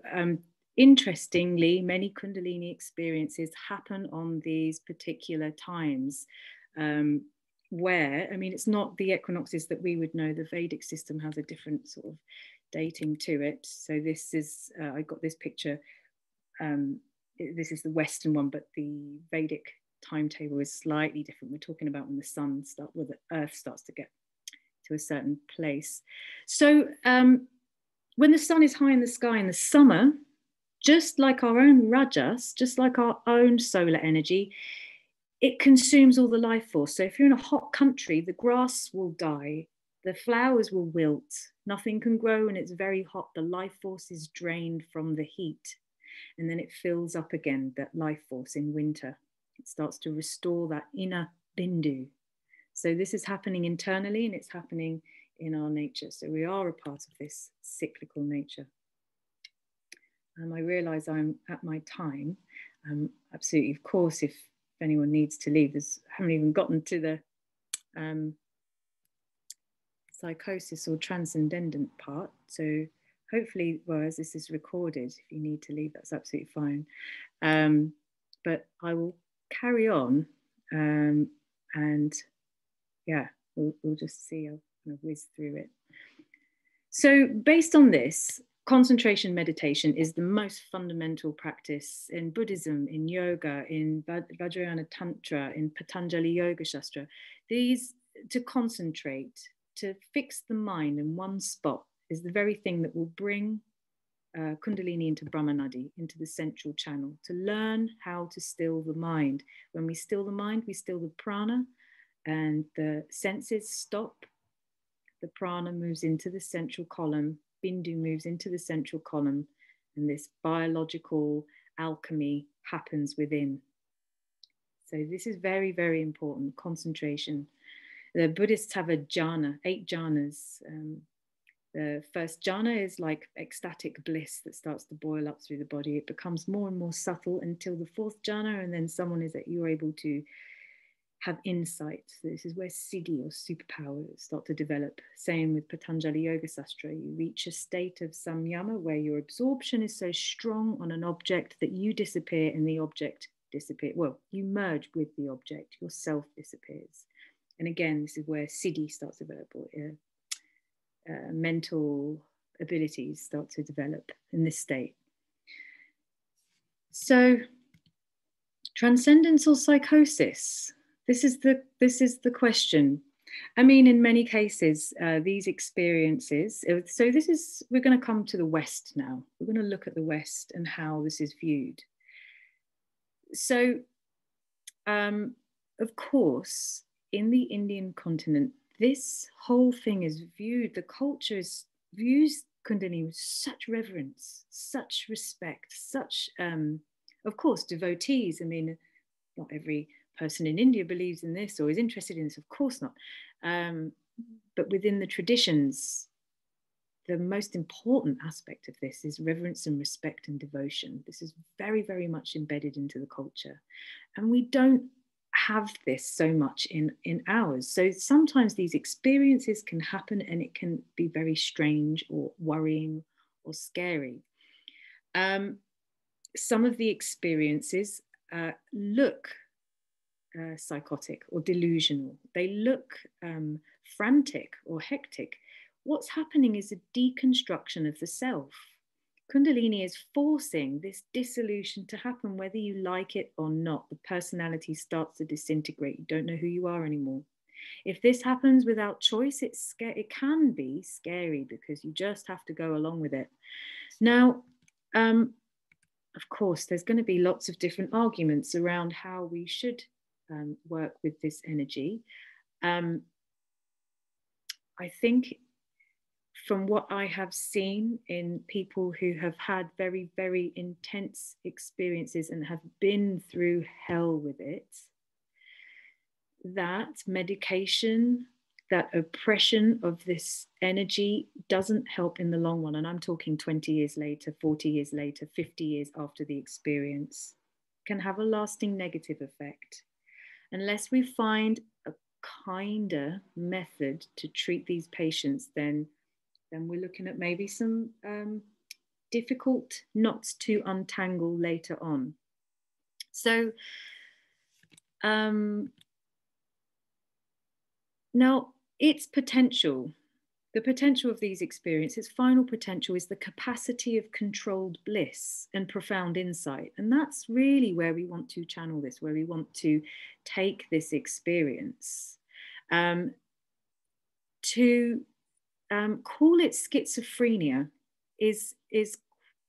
interestingly, many Kundalini experiences happen on these particular times where, I mean, it's not the equinoxes that we would know. The Vedic system has a different sort of dating to it. So this is, I got this picture. This is the Western one, but the Vedic timetable is slightly different. We're talking about when the Earth starts to get to a certain place. So when the sun is high in the sky in the summer, just like our own rajas, just like our own solar energy, it consumes all the life force. So if you're in a hot country, the grass will die, the flowers will wilt, nothing can grow, and it's very hot. The life force is drained from the heat, and then it fills up again, that life force in winter. It starts to restore that inner bindu. So this is happening internally, and it's happening in our nature. So we are a part of this cyclical nature. I realize I'm at my time. Absolutely, of course, if anyone needs to leave, I haven't even gotten to the psychosis or transcendent part. So hopefully, well, as this is recorded, if you need to leave, that's absolutely fine. But I will carry on, and yeah, we'll just see. I'll kind of whiz through it. So based on this, concentration meditation is the most fundamental practice in Buddhism, in yoga, in Vajrayana Tantra, in Patanjali Yoga Shastra. These, to concentrate, to fix the mind in one spot, is the very thing that will bring Kundalini into Brahmanadi, into the central channel, to learn how to still the mind. When we still the mind, we still the prana, and the senses stop. The prana moves into the central column, Bindu moves into the central column, and this biological alchemy happens within. So this is very, very important, concentration. The Buddhists have a jhana, 8 jhanas. The first jhana is like ecstatic bliss that starts to boil up through the body. It becomes more and more subtle until the 4th jhana, and then you're able to have insight. So this is where siddhi or superpowers start to develop. Same with Patanjali Yoga Sastra. You reach a state of samyama where your absorption is so strong on an object that you disappear and the object disappears. Well, you merge with the object, your self disappears. And again, this is where siddhi starts to develop, or mental abilities start to develop in this state. So, transcendence or psychosis? This is the question. I mean, in many cases, these experiences. So we're going to come to the West now. We're going to look at the West and how this is viewed. So, of course, in the Indian continent, this whole thing is viewed. The culture views Kundalini with such reverence, such respect, such, of course, devotees. I mean, not every person in India believes in this or is interested in this, of course not. But within the traditions, the most important aspect of this is reverence and respect and devotion. This is very, very much embedded into the culture. And we don't have this so much in ours. So sometimes these experiences can happen and it can be very strange or worrying or scary. Some of the experiences look psychotic or delusional. They look frantic or hectic. What's happening is a deconstruction of the self. Kundalini is forcing this dissolution to happen, whether you like it or not. The personality starts to disintegrate. You don't know who you are anymore. If this happens without choice, it can be scary because you just have to go along with it. Now, of course, there's going to be lots of different arguments around how we should work with this energy. I think from what I have seen in people who have had very, very intense experiences and have been through hell with it, that medication, that oppression of this energy doesn't help in the long run. And I'm talking 20 years later, 40 years later, 50 years after the experience, can have a lasting negative effect. Unless we find a kinder method to treat these patients, then we're looking at maybe some difficult knots to untangle later on. So now its potential, the potential of these experiences, final potential is the capacity of controlled bliss and profound insight. And that's really where we want to channel this, where we want to take this experience. Call it schizophrenia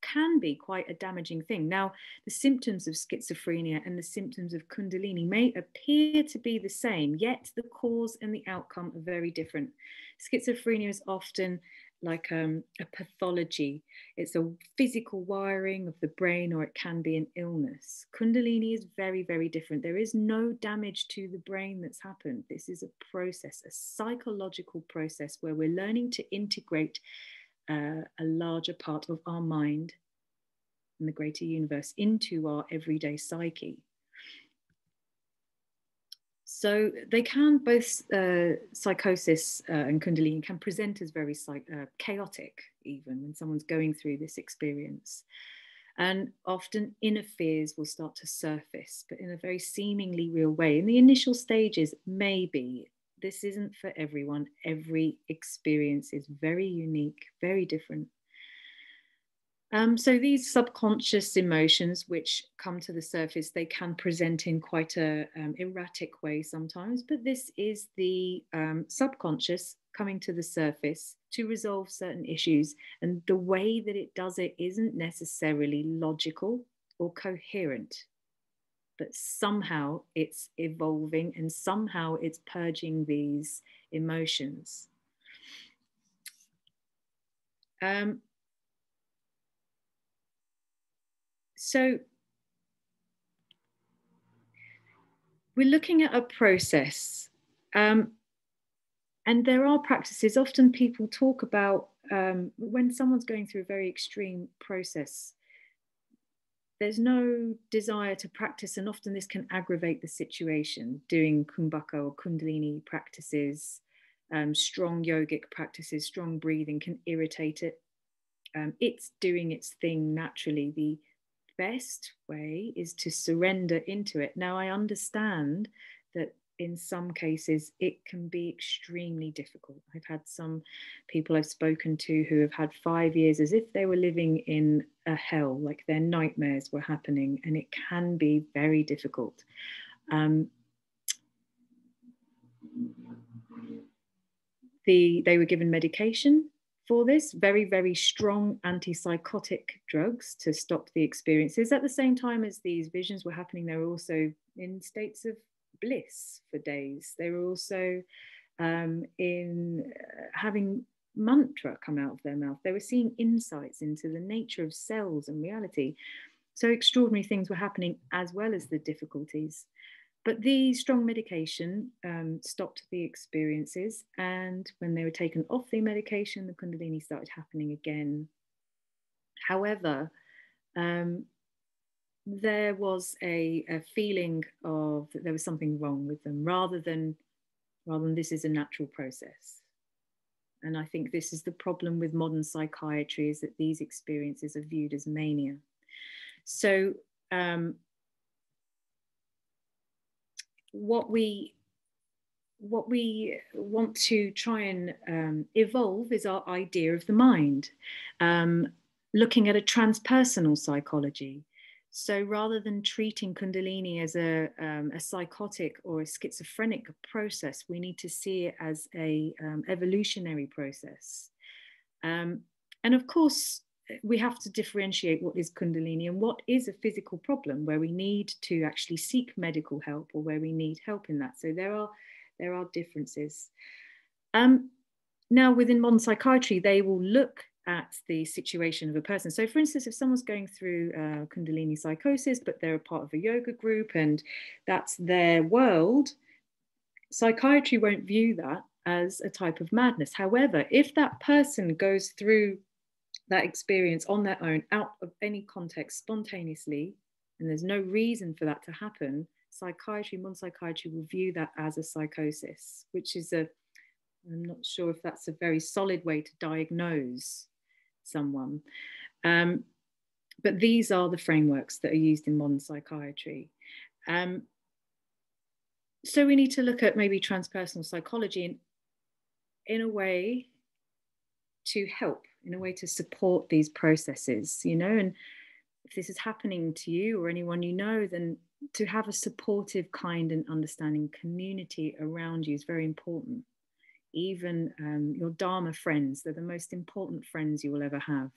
can be quite a damaging thing. Now, the symptoms of schizophrenia and the symptoms of Kundalini may appear to be the same, yet the cause and the outcome are very different. Schizophrenia is often like a pathology. It's a physical wiring of the brain, or it can be an illness. Kundalini is very, very different. There is no damage to the brain that's happened. This is a process, a psychological process where we're learning to integrate a larger part of our mind and the greater universe into our everyday psyche. So they can both, psychosis and Kundalini can present as very chaotic, even when someone's going through this experience. And often inner fears will start to surface, but in a very seemingly real way. In the initial stages, maybe. This isn't for everyone. Every experience is very unique, very different. So these subconscious emotions which come to the surface, they can present in quite a erratic way sometimes, but this is the subconscious coming to the surface to resolve certain issues. And the way that it does it isn't necessarily logical or coherent, but somehow it's evolving and somehow it's purging these emotions. So we're looking at a process, and there are practices. Often people talk about when someone's going through a very extreme process, there's no desire to practice, and often this can aggravate the situation. Doing kumbhaka or Kundalini practices, strong yogic practices, strong breathing can irritate it. It's doing its thing naturally. The best way is to surrender into it. Now, I understand that in some cases, it can be extremely difficult. I've had some people I've spoken to who have had 5 years as if they were living in a hell, like their nightmares were happening, and it can be very difficult. They were given medication for this, very, very strong antipsychotic drugs to stop the experiences. At the same time as these visions were happening, they were also in states of bliss for days. They were also having mantra come out of their mouth. They were seeing insights into the nature of cells and reality. So extraordinary things were happening, as well as the difficulties. But the strong medication stopped the experiences. And when they were taken off the medication, the Kundalini started happening again. However, there was a feeling of that there was something wrong with them, rather than this is a natural process. And I think this is the problem with modern psychiatry, is that these experiences are viewed as mania. So what we want to try and evolve is our idea of the mind, looking at a transpersonal psychology. So rather than treating Kundalini as a psychotic or a schizophrenic process, we need to see it as a evolutionary process. And of course, we have to differentiate what is Kundalini and what is a physical problem where we need to actually seek medical help, or where we need help in that. So there are differences. Now, within modern psychiatry, they will look at the situation of a person. So for instance, if someone's going through Kundalini psychosis, but they're a part of a yoga group and that's their world, psychiatry won't view that as a type of madness. However, if that person goes through that experience on their own, out of any context, spontaneously, and there's no reason for that to happen, modern psychiatry will view that as a psychosis, which is I'm not sure if that's a very solid way to diagnose someone. But these are the frameworks that are used in modern psychiatry. So we need to look at maybe transpersonal psychology in a way to help, in a way to support these processes, and if this is happening to you or anyone you know, then to have a supportive, kind and understanding community around you is very important. Even your Dharma friends, they're the most important friends you will ever have.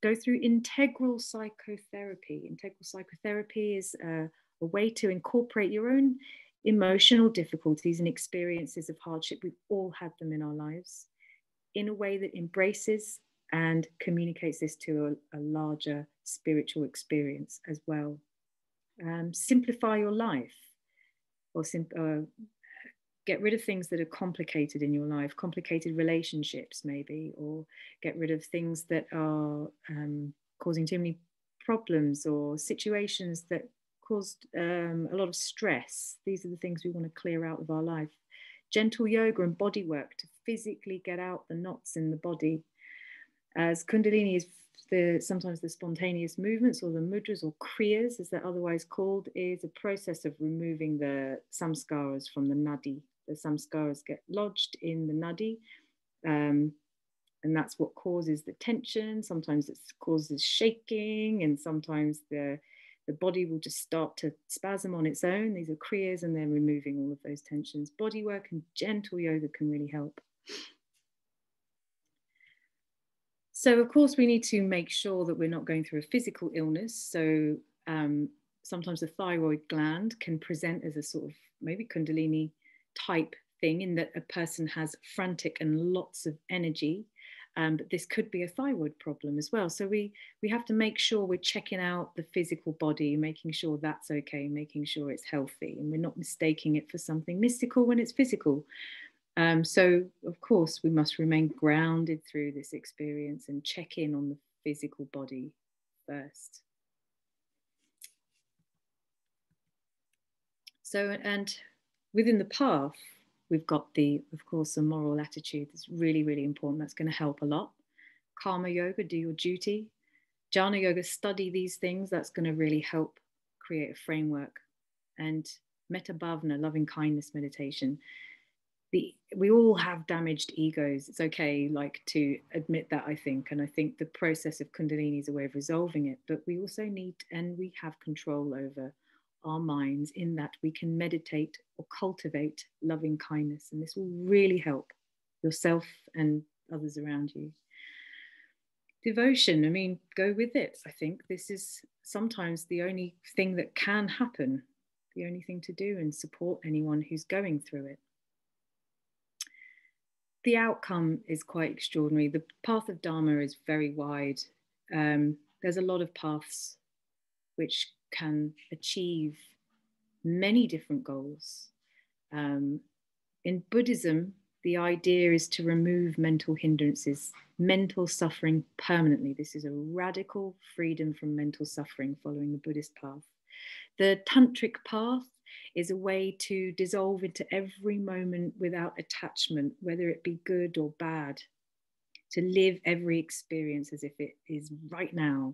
Go through integral psychotherapy. Integral psychotherapy is a way to incorporate your own emotional difficulties and experiences of hardship. We've all had them in our lives, in a way that embraces and communicates this to a larger spiritual experience as well. Simplify your life, or get rid of things that are complicated in your life, complicated relationships maybe, or get rid of things that are causing too many problems, or situations that caused a lot of stress. These are the things we want to clear out of our life. Gentle yoga and body work to physically get out the knots in the body. As Kundalini is sometimes the spontaneous movements, or the mudras, or kriyas as they're otherwise called, is a process of removing the samskaras from the nadi. The samskaras get lodged in the nadi, and that's what causes the tension. Sometimes it causes shaking, and sometimes the body will just start to spasm on its own. These are kriyas, and they're removing all of those tensions. Body work and gentle yoga can really help. So of course we need to make sure that we're not going through a physical illness. So sometimes the thyroid gland can present as a sort of maybe Kundalini type thing, in that a person has frantic and lots of energy. But this could be a thyroid problem as well. So we have to make sure we're checking out the physical body, making sure that's okay, making sure it's healthy, and we're not mistaking it for something mystical when it's physical. So of course we must remain grounded through this experience and check in on the physical body first. So, and within the path, we've got of course, a moral attitude that's really, really important. That's going to help a lot. Karma yoga, do your duty. Jnana yoga, study these things. That's going to really help create a framework. And metta bhavana, loving kindness meditation. We all have damaged egos. It's okay, like, to admit that, I think. And I think the process of Kundalini is a way of resolving it. But we also need, and we have control over our minds, in that we can meditate or cultivate loving kindness. And this will really help yourself and others around you. Devotion, I mean, go with it. I think this is sometimes the only thing that can happen, the only thing to do, and support anyone who's going through it. The outcome is quite extraordinary. The path of Dharma is very wide. There's a lot of paths which can achieve many different goals. In Buddhism, the idea is to remove mental hindrances, mental suffering permanently. This is a radical freedom from mental suffering following the Buddhist path. The Tantric path is a way to dissolve into every moment without attachment, whether it be good or bad, to live every experience as if it is right now.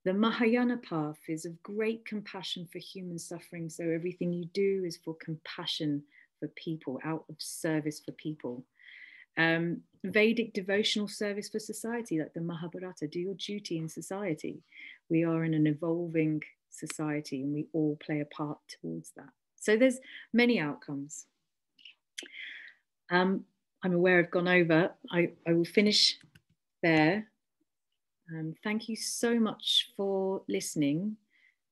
The Mahayana path is of great compassion for human suffering. So everything you do is for compassion for people, out of service for people. Vedic devotional service for society, like the Mahabharata, do your duty in society. We are in an evolving society and we all play a part towards that. So there's many outcomes. I'm aware I've gone over. I will finish there. Thank you so much for listening.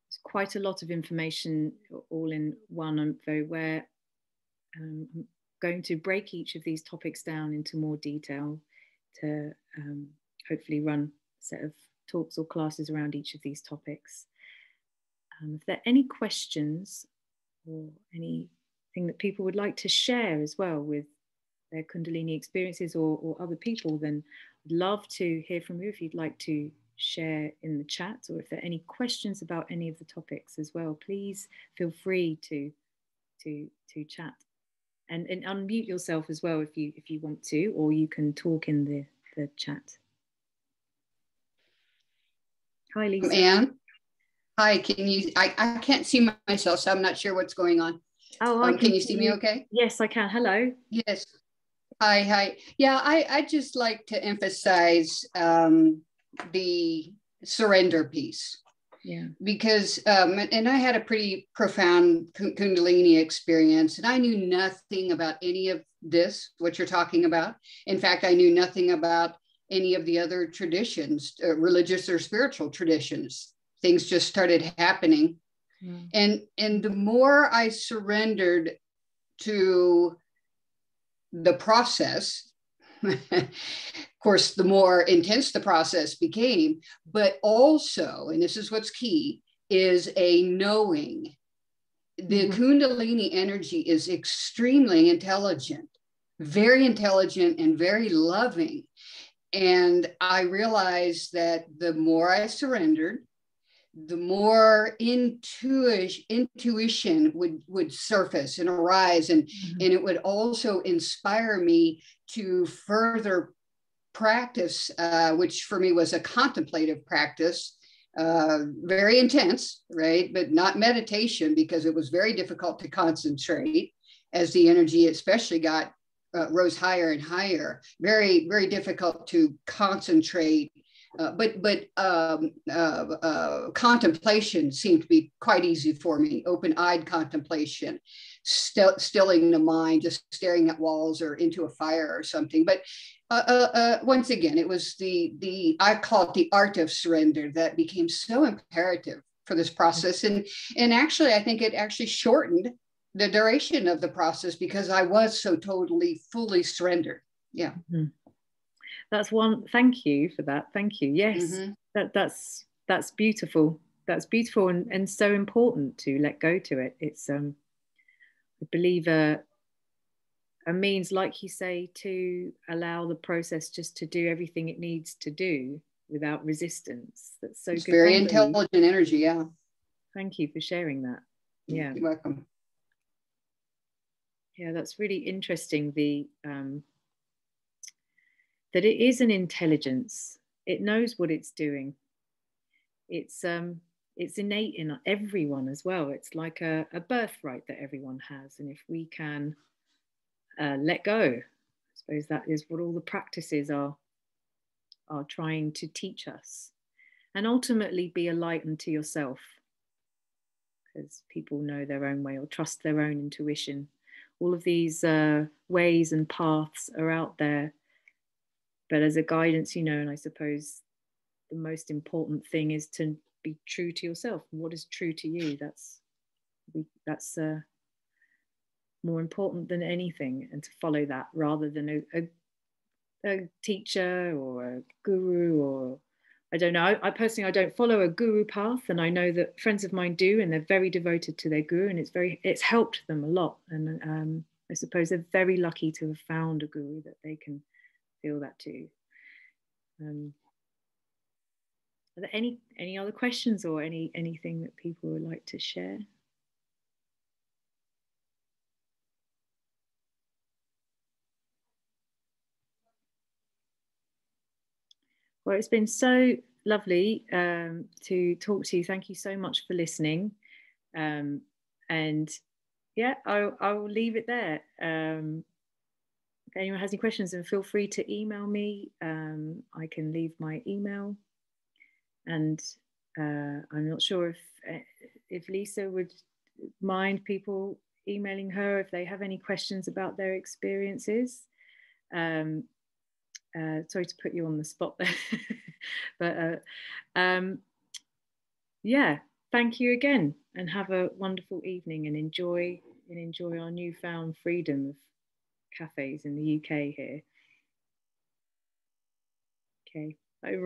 It's quite a lot of information all in one. I'm very aware. I'm going to break each of these topics down into more detail to hopefully run a set of talks or classes around each of these topics. If there are any questions or anything that people would like to share as well with their Kundalini experiences or other people, then I'd love to hear from you if you'd like to share in the chat, or if there are any questions about any of the topics as well, please feel free to chat and unmute yourself as well if you want to, or you can talk in the chat. Hi, Lisa. Ann. Hi, can you, I can't see myself, so I'm not sure what's going on. Oh, can you see me okay? Yes, I can. Hello. Yes. Hi. Yeah, I just like to emphasize the surrender piece. Yeah. Because, and I had a pretty profound Kundalini experience, and I knew nothing about any of this, what you're talking about. In fact, I knew nothing about any of the other traditions, religious or spiritual traditions. Things just started happening. And the more I surrendered to the process, of course, the more intense the process became, but also, and this is what's key, is a knowing. The Kundalini energy is extremely intelligent, very intelligent and very loving. And I realized that the more I surrendered, the more intuition would surface and arise, and it would also inspire me to further practice, which for me was a contemplative practice, very intense, right? But not meditation, because it was very difficult to concentrate as the energy especially rose higher and higher. Very, very difficult to concentrate. But contemplation seemed to be quite easy for me. Open-eyed contemplation, stilling the mind, just staring at walls or into a fire or something. But once again, it was I call it the art of surrender that became so imperative for this process. And actually, I think it actually shortened the duration of the process because I was so totally, fully surrendered. Yeah. That's one. Thank you for that. Thank you. Yes, that's beautiful. That's beautiful and so important to let go to it. It's I believe a means, like you say, to allow the process just to do everything it needs to do without resistance. That's so good. Very intelligent energy. Yeah. Thank you for sharing that. Yeah. You're welcome. Yeah, that's really interesting. That it is an intelligence. It knows what it's doing. It's it's innate in everyone as well. It's like a birthright that everyone has. And if we can let go, I suppose that is what all the practices are trying to teach us. And ultimately be a light unto yourself, because people know their own way or trust their own intuition. All of these ways and paths are out there, but as a guidance, you know, and I suppose the most important thing is to be true to yourself. What is true to you? That's more important than anything, and to follow that rather than a teacher or a guru, or I don't know. I personally, I don't follow a guru path, and I know that friends of mine do, and they're very devoted to their guru, and it's helped them a lot. And I suppose they're very lucky to have found a guru that they can feel that too. Are there any other questions or anything that people would like to share? Well, it's been so lovely to talk to you. Thank you so much for listening. And yeah, I will leave it there. If anyone has any questions, then feel free to email me. I can leave my email. And I'm not sure if Lisa would mind people emailing her if they have any questions about their experiences. Sorry to put you on the spot there. But yeah, thank you again, and have a wonderful evening, and enjoy our newfound freedom of cafes in the UK here. Okay, over.